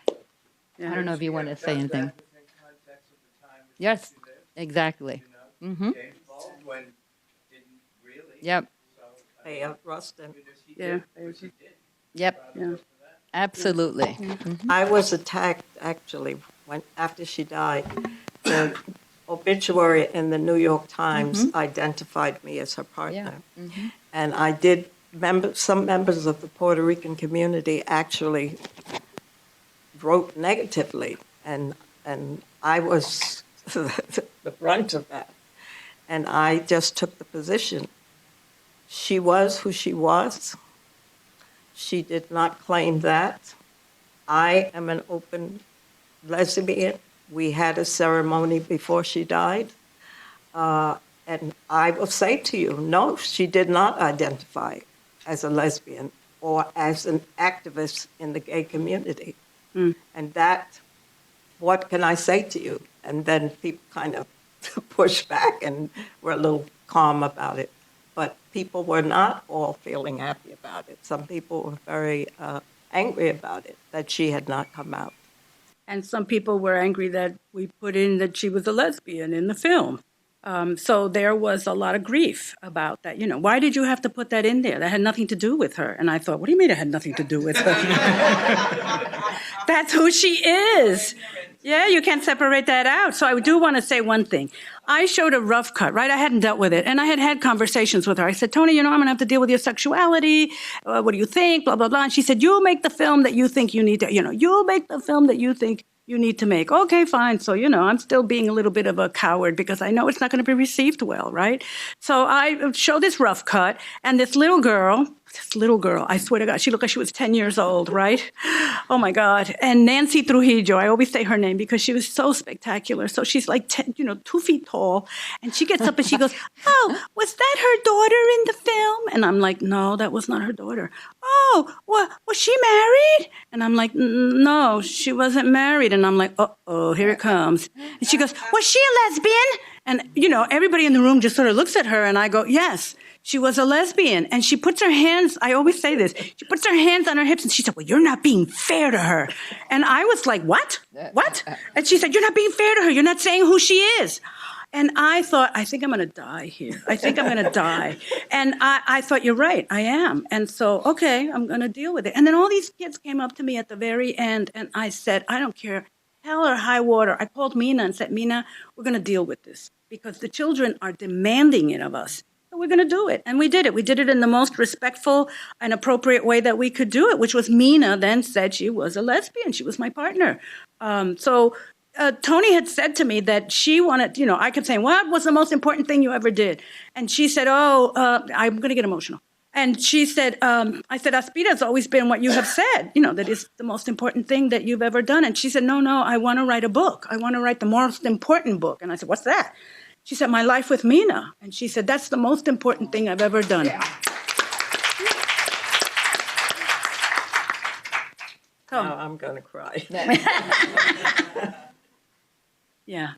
I don't know if you want to say anything. Yes, exactly. Baldwin didn't really. Yep. Rustin. Yeah. Yep. Yeah. Absolutely. I was attacked, actually, after she died. The obituary in the New York Times identified me as her partner. Yeah. And I did, some members of the Puerto Rican community actually wrote negatively, and I was the brunt of that. And I just took the position. She was who she was. She did not claim that. I am an open lesbian. We had a ceremony before she died. And I will say to you, no, she did not identify as a lesbian or as an activist in the gay community. And that, what can I say to you? And then people kind of pushed back and were a little calm about it. But people were not all feeling happy about it. Some people were very angry about it, that she had not come out. And some people were angry that we put in that she was a lesbian in the film. So there was a lot of grief about that. Why did you have to put that in there? That had nothing to do with her. And I thought, what do you mean it had nothing to do with her? That's who she is. Yeah, you can't separate that out. So I do want to say one thing. I showed a rough cut, right? I hadn't dealt with it. And I had conversations with her. I said, Tony, I'm going to have to deal with your sexuality. What do you think? Blah, blah, blah. And she said, you'll make the film that you think you need to, you'll make the film that you think you need to make. Okay, fine. So, I'm still being a little bit of a coward because I know it's not going to be received well, right? So I show this rough cut, and this little girl, I swear to God, she looked like she was 10 years old, right? Oh my God. And Nancy Trujillo, I always say her name because she was so spectacular. So she's like 10, 2 feet tall. And she gets up and she goes, oh, was that her daughter in the film? And I'm like, no, that was not her daughter. Oh, was she married? And I'm like, no, she wasn't married. And I'm like, uh-oh, here it comes. And she goes, was she a lesbian? And, everybody in the room just sort of looks at her and I go, yes. She was a lesbian, and she puts her hands, I always say this, she puts her hands on her hips, and she said, well, you're not being fair to her. And I was like, what? What? And she said, you're not being fair to her. You're not saying who she is. And I thought, I think I'm going to die here. I think I'm going to die. And I thought, you're right, I am. And so, okay, I'm going to deal with it. And then all these kids came up to me at the very end, and I said, I don't care, hell or high water. I called Mina and said, Mina, we're going to deal with this because the children are demanding it of us. We're going to do it. And we did it. We did it in the most respectful and appropriate way that we could do it, which was Mina then said she was a lesbian. She was my partner. So Tony had said to me that she wanted, I kept saying, what was the most important thing you ever did? And she said, I'm going to get emotional. And she said, I said, ASPIRA has always been what you have said, that is the most important thing that you've ever done. And she said, no, I want to write a book. I want to write the most important book. And I said, what's that? She said, my life with Mina. And she said, that's the most important thing I've ever done. Yeah. Now I'm going to cry. Yeah.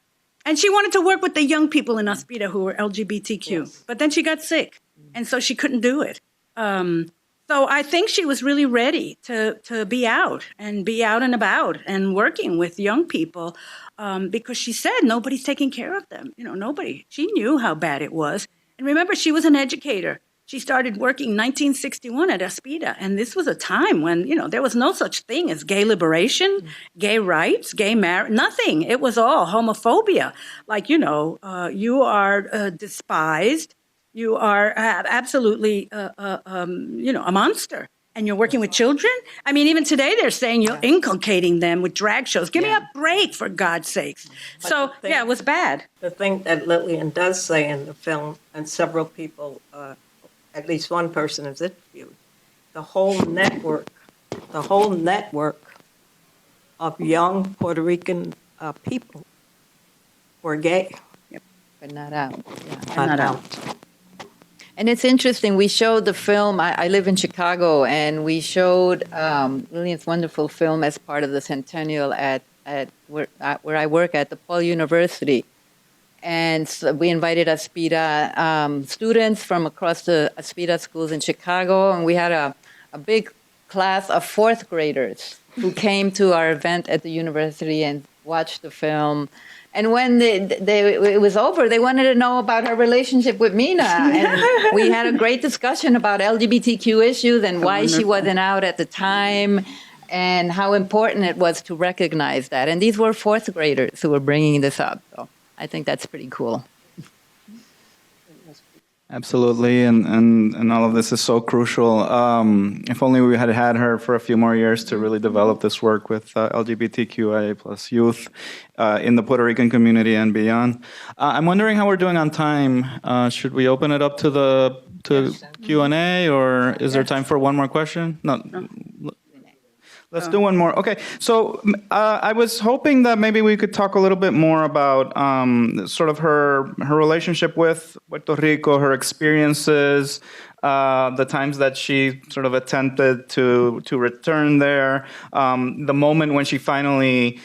And she wanted to work with the young people in ASPIRA who were LGBTQ. Yes. But then she got sick, and so she couldn't do it. So I think she was really ready to be out and about and working with young people because she said nobody's taking care of them. Nobody. She knew how bad it was. And remember, she was an educator. She started working in 1961 at ASPIRA. And this was a time when, there was no such thing as gay liberation, gay rights, gay marriage, nothing. It was all homophobia. Like, you are despised. You are absolutely, a monster. And you're working with children? I mean, even today they're saying you're inculcating them with drag shows. Give me a break, for God's sakes. So, it was bad. The thing that Lillian does say in the film, and several people, at least one person is interviewed, the whole network of young Puerto Rican people were gay. Yep. But not out. Yeah. Not out. And it's interesting, we showed the film, I live in Chicago, and we showed Lillian's wonderful film as part of the centennial at where I work at, DePaul University. And so we invited ASPIRA students from across the ASPIRA schools in Chicago, and we had a big class of 4th graders who came to our event at the university and watched the film. And when it was over, they wanted to know about her relationship with Mina. And we had a great discussion about LGBTQ issues and why she wasn't out at the time and how important it was to recognize that. And these were 4th graders who were bringing this up. So I think that's pretty cool. Absolutely, and all of this is so crucial. If only we had had her for a few more years to really develop this work with LGBTQIA plus youth in the Puerto Rican community and beyond. I'm wondering how we're doing on time. Should we open it up to Q&A, or is there time for one more question? No. Let's do one more. Okay, so I was hoping that maybe we could talk a little bit more about sort of her relationship with Puerto Rico, her experiences, the times that she sort of attempted to return there, the moment when she finally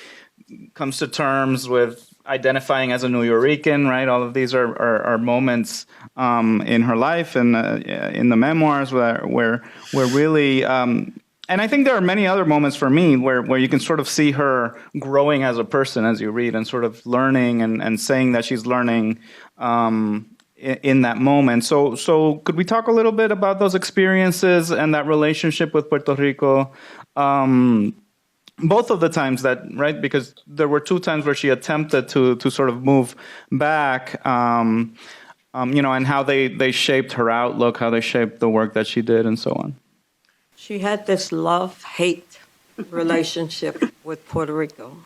comes to terms with identifying as a New Yorican, right? All of these are moments in her life and in the memoirs where really... And I think there are many other moments for me where you can sort of see her growing as a person as you read and sort of learning and saying that she's learning in that moment. So could we talk a little bit about those experiences and that relationship with Puerto Rico? Both of the times that, right? Because there were two times where she attempted to sort of move back, and how they shaped her outlook, how they shaped the work that she did, and so on. She had this love-hate relationship with Puerto Rico.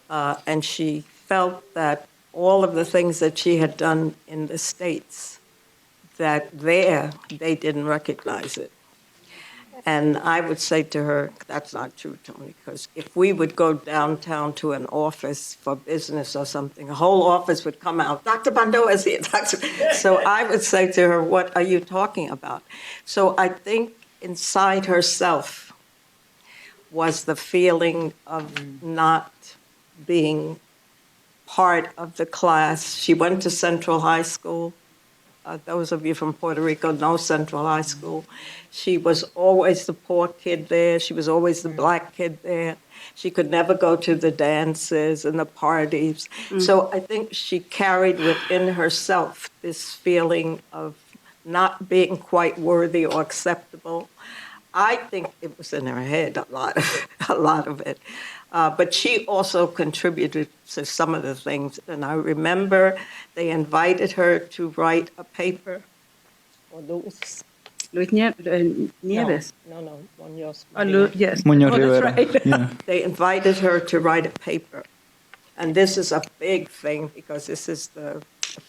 And she felt that all of the things that she had done in the States, that there they didn't recognize it. And I would say to her, that's not true, Tony, because if we would go downtown to an office for business or something, a whole office would come out, Dr. Pantoja is here. So I would say to her, what are you talking about? So I think inside herself was the feeling of not being part of the class. She went to Central High School. Those of you from Puerto Rico know Central High School. She was always the poor kid there. She was always the black kid there. She could never go to the dances and the parties. So I think she carried within herself this feeling of not being quite worthy or acceptable. I think it was in her head, a lot of it. But she also contributed to some of the things. And I remember they invited her to write a paper. Or Luis Nieves. No, Muñoz. Yes. Muñoz that's Rivera. right. Yeah. They invited her to write a paper. And this is a big thing because this is the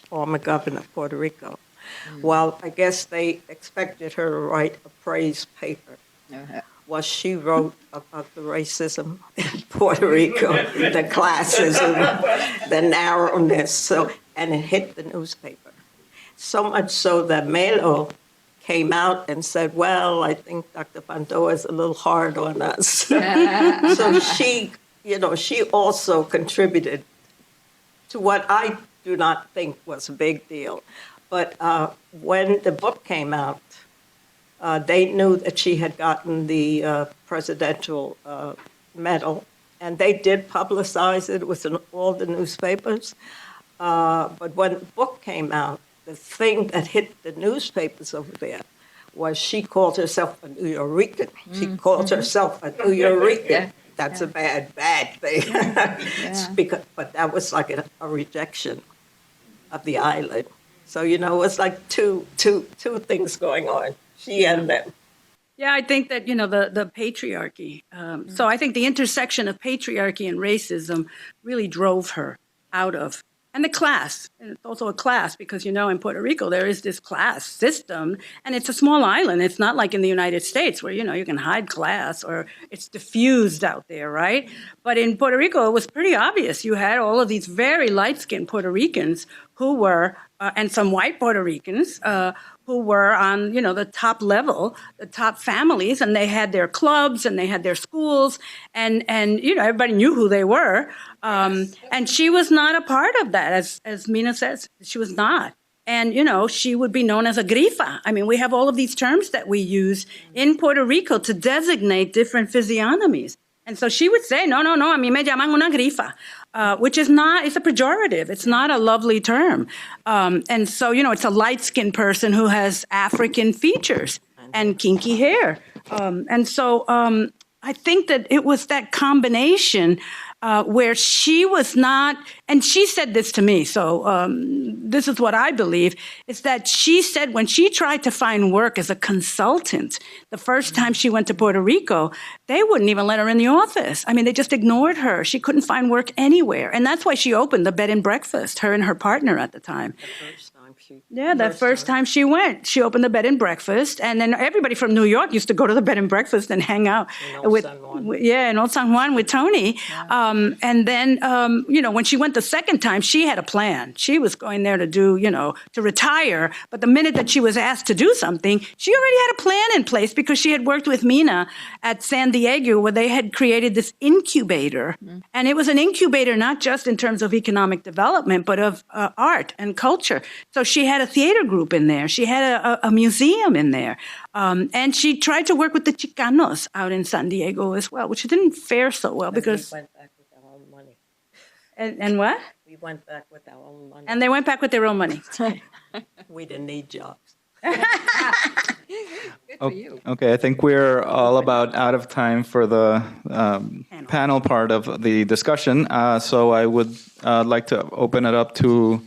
former governor of Puerto Rico. Well, I guess they expected her to write a praise paper. Well, she wrote about the racism in Puerto Rico, the classism, the narrowness, and it hit the newspaper. So much so that Melo came out and said, well, I think Dr. Pantoja is a little hard on us. So she also contributed to what I do not think was a big deal. But when the book came out, they knew that she had gotten the presidential medal, and they did publicize it. It was in all the newspapers. But when the book came out, the thing that hit the newspapers over there was she called herself a New Yorican. She called herself a New Yorican. That's a bad thing. But that was like a rejection of the island. So, it was like two things going on, she and them. Yeah, I think that, the patriarchy. So I think the intersection of patriarchy and racism really drove her out of, and the class. And it's also a class because, in Puerto Rico, there is this class system, and it's a small island. It's not like in the United States where, you can hide class or it's diffused out there, right? But in Puerto Rico, it was pretty obvious. You had all of these very light-skinned Puerto Ricans who were, and some white Puerto Ricans, who were on, the top level, the top families, and they had their clubs and they had their schools, and everybody knew who they were. And she was not a part of that, as Mina says, she was not. And, she would be known as a grifa. I mean, we have all of these terms that we use in Puerto Rico to designate different physiognomies. And so she would say, no, a mí me llaman una grifa, which is not, it's a pejorative. It's not a lovely term. And so, it's a light-skinned person who has African features and kinky hair. And so I think that it was that combination where she was not, and she said this to me, so this is what I believe, is that she said when she tried to find work as a consultant, the first time she went to Puerto Rico, they wouldn't even let her in the office. I mean, they just ignored her. She couldn't find work anywhere. And that's why she opened the bed and breakfast, her and her partner at the time. The first time she went, she opened the bed and breakfast, and then everybody from New York used to go to the bed and breakfast and hang out in Old San Juan with Tony. And then, when she went the second time, she had a plan. She was going there to do, to retire. But the minute that she was asked to do something, she already had a plan in place because she had worked with Mina at San Diego, where they had created this incubator. And it was an incubator not just in terms of economic development, but of art and culture. So she had a theater group in there. She had a museum in there. And she tried to work with the Chicanos out in San Diego as well, which didn't fare so well because... We went back with our own money. And what? We went back with our own money. And they went back with their own money. We didn't need jobs. Okay, I think we're all about out of time for the panel part of the discussion. So I would like to open it up to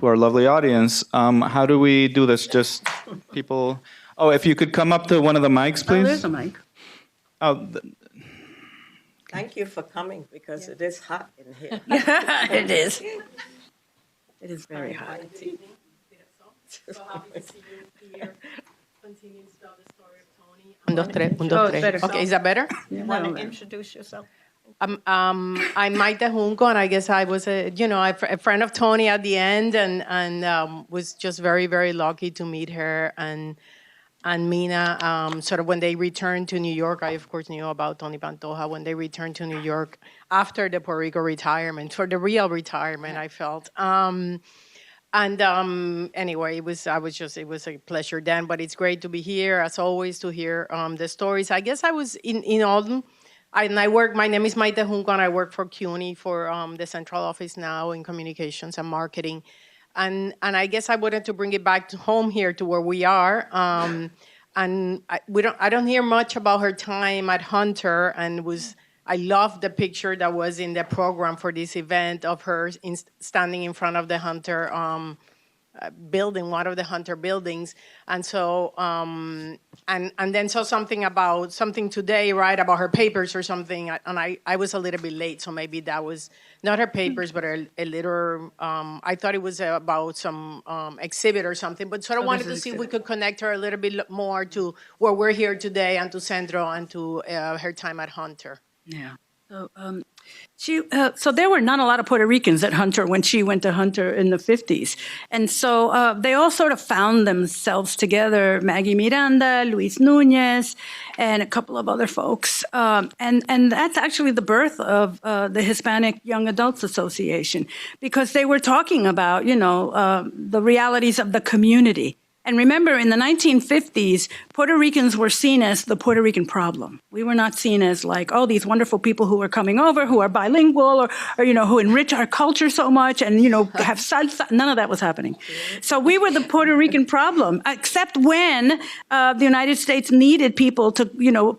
our lovely audience. How do we do this? Just people. Oh, if you could come up to one of the mics, please. Oh, there's a mic. Oh, Thank you for coming because it is hot in here. It is. It is very hot. Un, dos, tres. Un, Oh, dos, it's tres. better. Okay, is that better? You want to introduce yourself? I'm Maite Junco, and I guess I was a friend of Tony at the end, and was just very, very lucky to meet her and Mina. Sort of when they returned to New York, I of course knew about Tony Pantoja. When they returned to New York after the Puerto Rico retirement, for the real retirement, I felt. Anyway, it was a pleasure then, but it's great to be here as always to hear the stories. I guess I was in all. My name is Maite Junco, and I work for CUNY for the central office now in communications and marketing. And I guess I wanted to bring it back to home here to where we are. And I don't hear much about her time at Hunter, and I love the picture that was in the program for this event of her standing in front of the Hunter building, one of the Hunter buildings. And so, and then saw something today, right, about her papers or something. And I was a little bit late, so maybe that was not her papers, but a little, I thought it was about some exhibit or something, but sort of wanted to see if we could connect her a little bit more to where we're here today and to Centro and to her time at Hunter. Yeah. So there were not a lot of Puerto Ricans at Hunter when she went to Hunter in the 50s. And so they all sort of found themselves together, Maggie Miranda, Luis Nunez, and a couple of other folks. And that's actually the birth of the Hispanic Young Adults Association, because they were talking about, the realities of the community. And remember, in the 1950s, Puerto Ricans were seen as the Puerto Rican problem. We were not seen as like, oh, these wonderful people who are coming over, who are bilingual, or who enrich our culture so much and, have salsa. None of that was happening. So we were the Puerto Rican problem, except when the United States needed people to,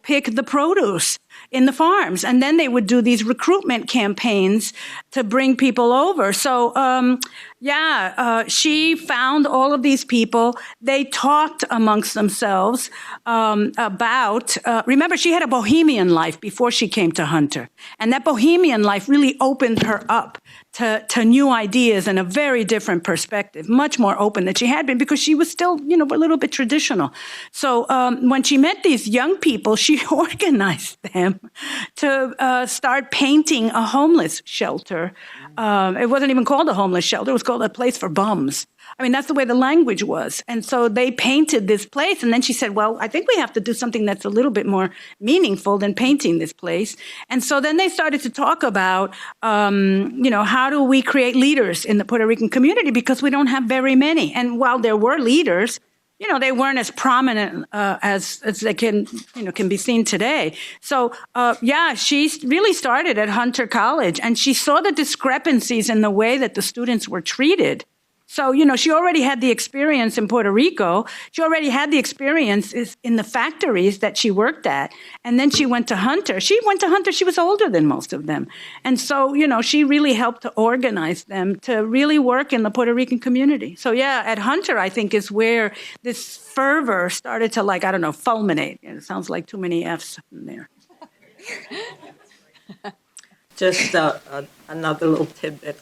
pick the produce in the farms. And then they would do these recruitment campaigns to bring people over. So, she found all of these people. They talked amongst themselves about, remember, she had a bohemian life before she came to Hunter. And that bohemian life really opened her up to new ideas and a very different perspective, much more open than she had been, because she was still, a little bit traditional. So when she met these young people, she organized them to start painting a homeless shelter. It wasn't even called a homeless shelter. It was called a place for bums. I mean, that's the way the language was. And so they painted this place. And then she said, well, I think we have to do something that's a little bit more meaningful than painting this place. And so then they started to talk about, how do we create leaders in the Puerto Rican community, because we don't have very many. And while there were leaders, they weren't as prominent as they can be seen today. So, she really started at Hunter College, and she saw the discrepancies in the way that the students were treated. So, she already had the experience in Puerto Rico. She already had the experience in the factories that she worked at. And then she went to Hunter. She was older than most of them. And so, she really helped to organize them to really work in the Puerto Rican community. So, at Hunter, I think, is where this fervor started to, fulminate. It sounds like too many F's in there. Just another little tidbit.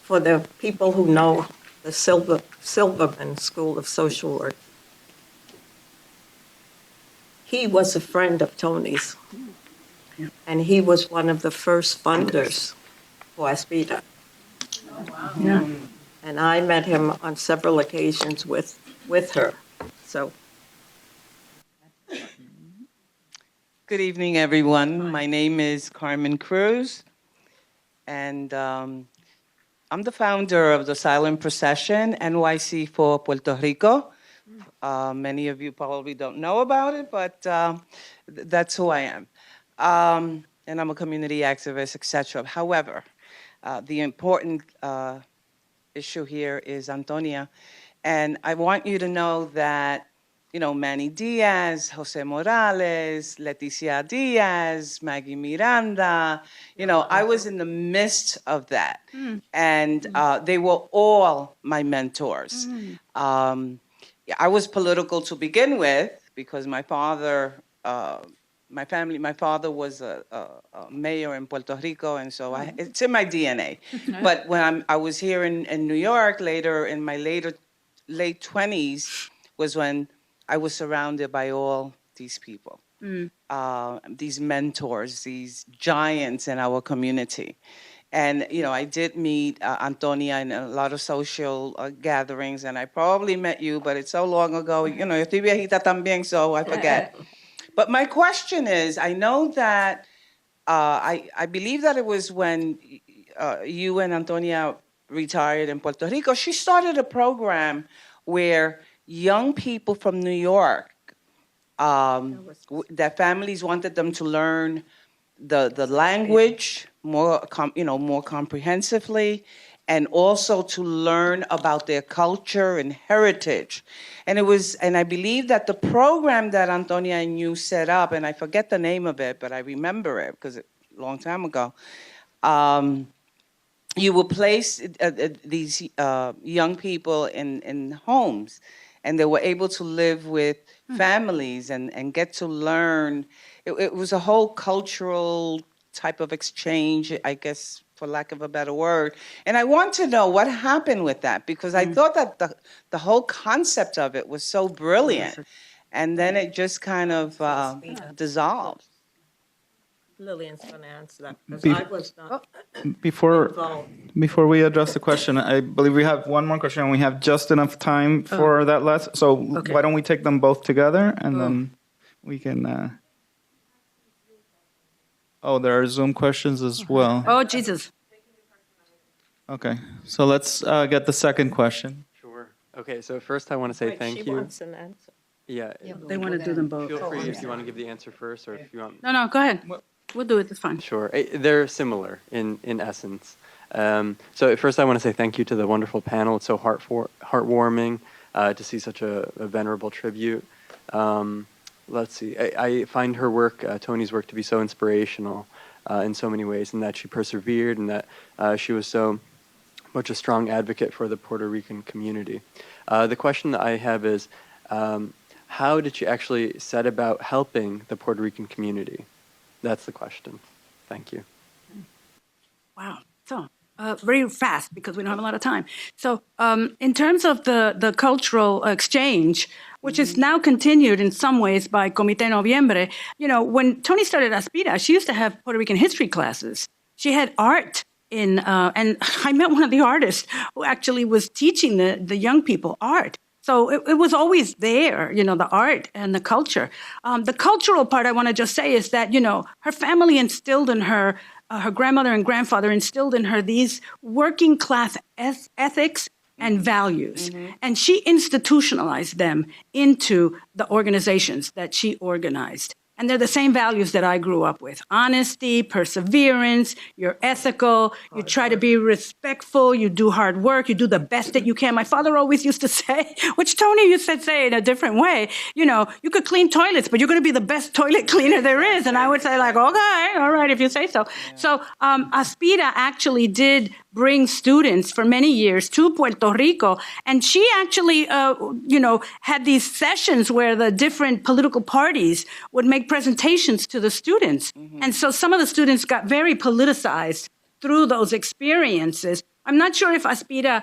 For the people who know the Silverman School of Social Work, he was a friend of Tony's, and he was one of the first funders for ASPIRA. Oh, wow. Yeah. And I met him on several occasions with her. So. Good evening, everyone. My name is Carmen Cruz, and I'm the founder of the Silent Procession, NYC for Puerto Rico. Many of you probably don't know about it, but that's who I am. And I'm a community activist, etc. However, the important issue here is Antonia. And I want you to know that, you know, Manny Diaz, Jose Morales, Leticia Diaz, Maggie Miranda, you know, I was in the midst of that. And they were all my mentors. I was political to begin with because my father, my father was a mayor in Puerto Rico, and so it's in my DNA. But when I was here in New York later, in my late 20s, was when I was surrounded by all these people, these mentors, these giants in our community. And, you know, I did meet Antonia in a lot of social gatherings, and I probably met you, but it's so long ago. You know, yo estoy viejita también, so I forget. But my question is, I know that, I believe that it was when you and Antonia retired in Puerto Rico, she started a program where young people from New York, that families wanted them to learn the language more comprehensively, and also to learn about their culture and heritage. And I believe that the program that Antonia and you set up, and I forget the name of it, but I remember it because it's a long time ago, you will place these young people in homes, and they were able to live with families and get to learn. It was a whole cultural type of exchange, I guess, for lack of a better word. And I want to know what happened with that, because I thought that the whole concept of it was so brilliant. And then it just kind of dissolved. Lillian's going to answer that, because Be- I was not Before involved. we address the question, I believe we have one more question, and we have just enough time for that last. So why don't we take them both together, and then we can. Oh, there are Zoom questions as well. Oh, Jesus. Okay, so let's get the second question. Sure. Okay, so first I want to say Wait, thank she you. wants an answer. Yeah. They want to do them both. Feel free if you want to give the answer first, or if you want. No, go ahead. We'll do it. It's fine. Sure. They're similar in essence. So at first I want to say thank you to the wonderful panel. It's so heartwarming to see such a venerable tribute. Let's see. I find her work, Tony's work, to be so inspirational in so many ways, and that she persevered, and that she was so much a strong advocate for the Puerto Rican community. The question that I have is, how did she actually set about helping the Puerto Rican community? That's the question. Thank you. Wow. So very fast, because we don't have a lot of time. So in terms of the cultural exchange, which is now continued in some ways by Comité Noviembre, you know, when Tony started ASPIRA, she used to have Puerto Rican history classes. She had art in, and I met one of the artists who actually was teaching the young people art. So it was always there, you know, the art and the culture. The cultural part I want to just say is that, you know, her family instilled in her, her grandmother and grandfather instilled in her these working class ethics and values. And she institutionalized them into the organizations that she organized. And they're the same values that I grew up with. Honesty, perseverance, you're ethical, you try to be respectful, you do hard work, you do the best that you can. My father always used to say, which Tony used to say in a different way, you know, you could clean toilets, but you're going to be the best toilet cleaner there is. And I would say like, okay, all right, if you say so. So ASPIRA actually did bring students for many years to Puerto Rico. And she actually, you know, had these sessions where the different political parties would make presentations to the students. And so some of the students got very politicized through those experiences. I'm not sure if ASPIRA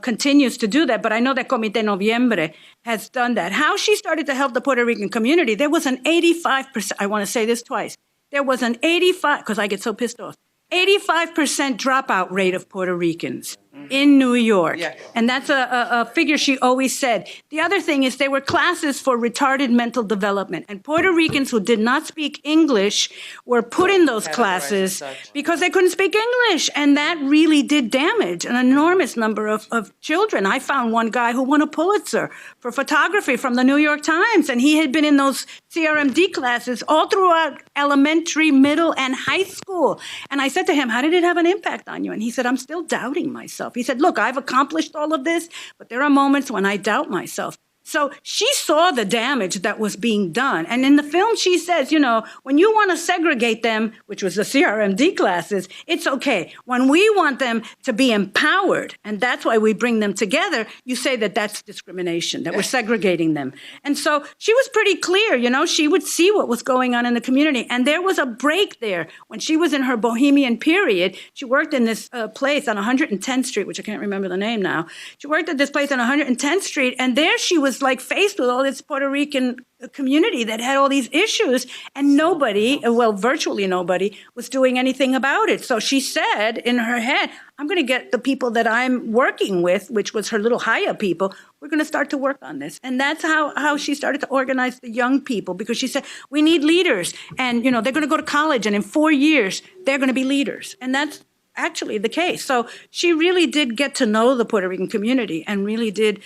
continues to do that, but I know that Comité Noviembre has done that. How she started to help the Puerto Rican community, there was an 85%, I want to say this twice, there was an 85%, because I get so pissed off, 85% dropout rate of Puerto Ricans in New York. Yes. And that's a figure she always said. The other thing is there were classes for retarded mental development, and Puerto Ricans who did not speak English were put in those classes because they couldn't speak English. And that really did damage an enormous number of children. I found one guy who won a Pulitzer for photography from the New York Times, and he had been in those CRMD classes all throughout elementary, middle, and high school. And I said to him, how did it have an impact on you? And he said, I'm still doubting myself. He said, look, I've accomplished all of this, but there are moments when I doubt myself. So she saw the damage that was being done. And in the film, she says, you know, when you want to segregate them, which was the CRMD classes, it's okay. When we want them to be empowered, and that's why we bring them together, you say that that's discrimination, that we're segregating them. And so she was pretty clear, you know, she would see what was going on in the community. And there was a break there. When she was in her bohemian period, she worked in this place on 110th Street, which I can't remember the name now. She worked at this place on 110th Street, and there she was like faced with all this Puerto Rican community that had all these issues, and nobody, well, virtually nobody, was doing anything about it. So she said in her head, I'm going to get the people that I'm working with, which was her little higher people, we're going to start to work on this. And that's how she started to organize the young people, because she said, we need leaders. And, you know, they're going to go to college, and in 4 years, they're going to be leaders. And that's actually the case. So she really did get to know the Puerto Rican community and really did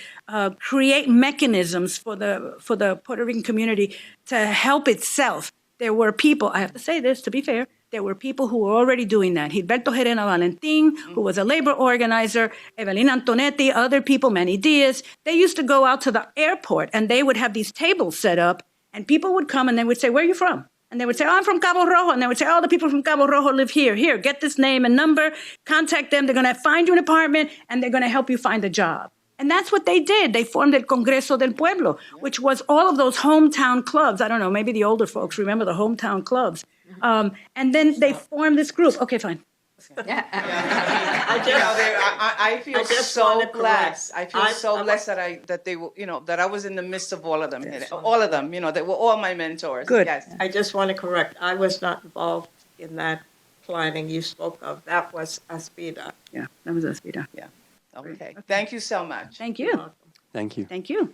create mechanisms for the Puerto Rican community to help itself. There were people, I have to say this to be fair, there were people who were already doing that. Gilberto Gerena Valentin, who was a labor organizer, Evelina Antonetti, other people, Manny Diaz, they used to go out to the airport and they would have these tables set up, and people would come and they would say, where are you from? And they would say, oh, I'm from Cabo Rojo. And they would say, oh, the people from Cabo Rojo live here. Here, get this name and number, contact them. They're going to find you an apartment, and they're going to help you find a job. And that's what they did. They formed El Congreso del Pueblo, which was all of those hometown clubs. I don't know, maybe the older folks remember the hometown clubs. And then they formed this group. Okay, fine. I feel so blessed. I feel so blessed that they were, that I was in the midst of all of them. All of them, they were all my mentors. Good. Yes. I just want to correct, I was not involved in that planning you spoke of. That was ASPIRA. Yeah, that was ASPIRA. Yeah. Okay. Thank you so much. Thank you. Thank you. Thank you.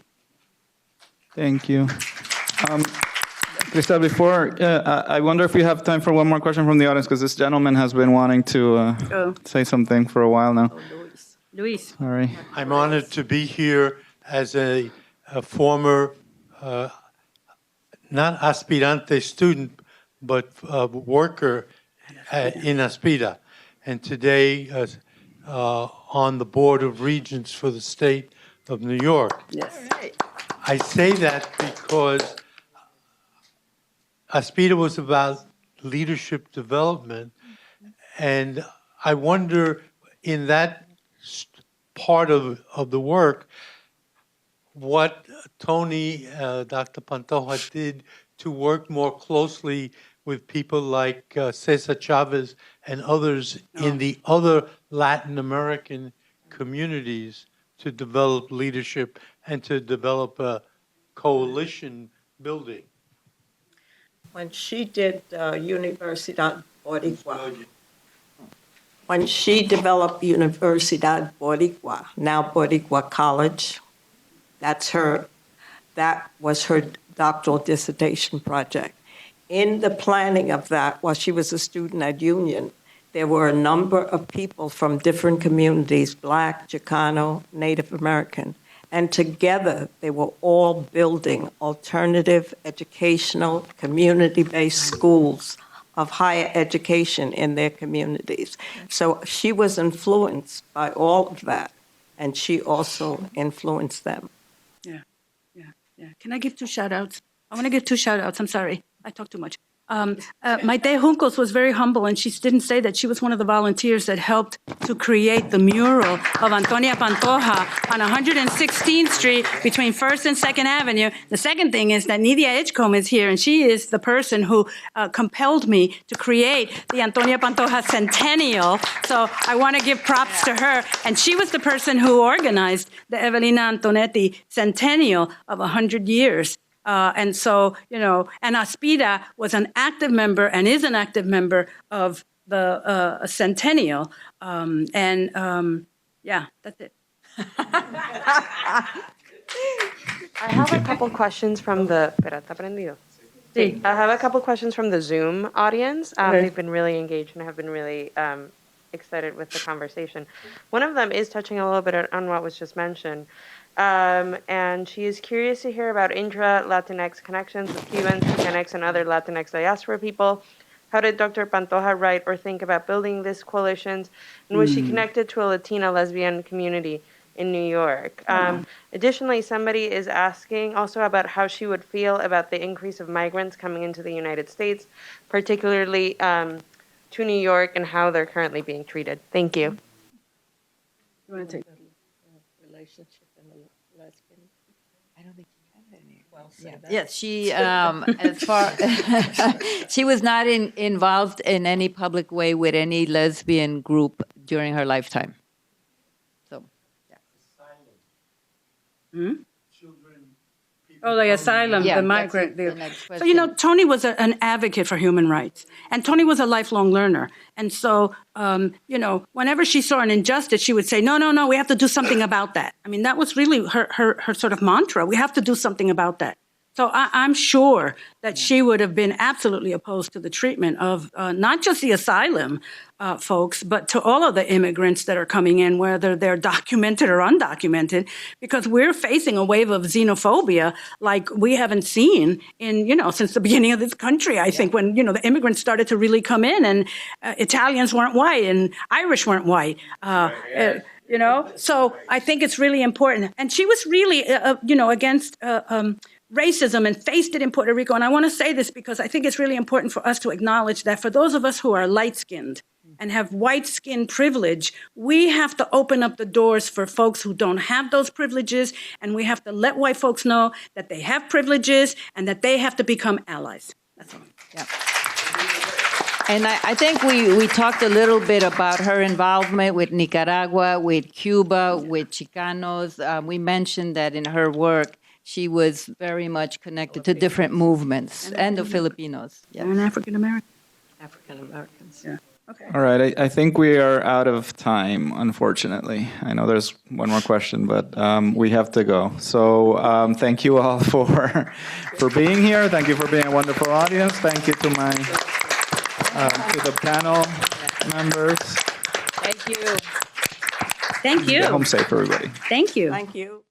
Thank you. Cristal, before, I wonder if we have time for one more question from the audience, because this gentleman has been wanting to say something for a while now. Luis. Sorry. I'm honored to be here as a former, not aspirante student, but worker in ASPIRA. And today on the Board of Regents for the state of New York. Yes. I say that because ASPIRA was about leadership development, and I wonder in that part of the work what Tony, Dr. Pantoja did to work more closely with people like Cesar Chavez and others in the other Latin American communities to develop leadership and to develop a coalition building. When she did Universidad Boricua, when she developed Universidad Boricua, now Boricua College, that was her doctoral dissertation project. In the planning of that, while she was a student at Union, there were a number of people from different communities, Black, Chicano, Native American, and together they were all building alternative educational, community-based schools of higher education in their communities. So she was influenced by all of that, and she also influenced them. Yeah. Can I give two shout-outs? I want to give two shout-outs. I'm sorry. I talk too much. Maite Juncos was very humble, and she didn't say that she was one of the volunteers that helped to create the mural of Antonia Pantoja on 116th Street between 1st and 2nd Avenue. The second thing is that Nidia Edgecombe is here, and she is the person who compelled me to create the Antonia Pantoja Centennial. So I want to give props to her. And she was the person who organized the Evelina Antonetti Centennial of 100 years. And so, and ASPIRA was an active member and is an active member of the Centennial. Yeah, that's it. I have a couple questions from the. Espera, ¿está prendido? Sí. I have a couple questions from the Zoom audience. They've been really engaged and have been really excited with the conversation. One of them is touching a little bit on what was just mentioned. And she is curious to hear about intra-Latinx connections with Cubans, Hispanics, and other Latinx diaspora people. How did Dr. Pantoja write or think about building these coalitions? And was she connected to a Latina lesbian community in New York? Additionally, somebody is asking also about how she would feel about the increase of migrants coming into the United States, particularly to New York, and how they're currently being treated. Thank you. You want to take Relationship and the lesbian. I don't think she had any. Yes, she as far she was not involved in any public way with any lesbian group during her lifetime. So, yeah. Oh, the asylum, Yeah, the that's migrant. the next So, you know, question. Tony was an advocate for human rights, and Tony was a lifelong learner. And so, you know, whenever she saw an injustice, she would say, no, no, no, we have to do something about that. I mean, that was really her sort of mantra. We have to do something about that. So I'm sure that she would have been absolutely opposed to the treatment of not just the asylum folks, but to all of the immigrants that are coming in, whether they're documented or undocumented, because we're facing a wave of xenophobia like we haven't seen in, you know, since the beginning of this country. I think when, you know, the immigrants started to really come in, and Italians weren't white and Irish weren't white. You know, so I think it's really important. And she was really, you know, against racism and faced it in Puerto Rico. And I want to say this because I think it's really important for us to acknowledge that for those of us who are light-skinned and have white skin privilege, we have to open up the doors for folks who don't have those privileges. And we have to let white folks know that they have privileges and that they have to become allies. That's all. Yeah. And I think we talked a little bit about her involvement with Nicaragua, with Cuba, with Chicanos. We mentioned that in her work, she was very much connected to different movements and the Filipinos. Yes. And African American. African Americans. Yeah. Okay. All right, I think we are out of time, unfortunately. I know there's one more question, but we have to go. So thank you all for being here. Thank you for being a wonderful audience. Thank you to my to the panel members. Thank you. Thank you. Get home safe, everybody. Thank you. Thank you.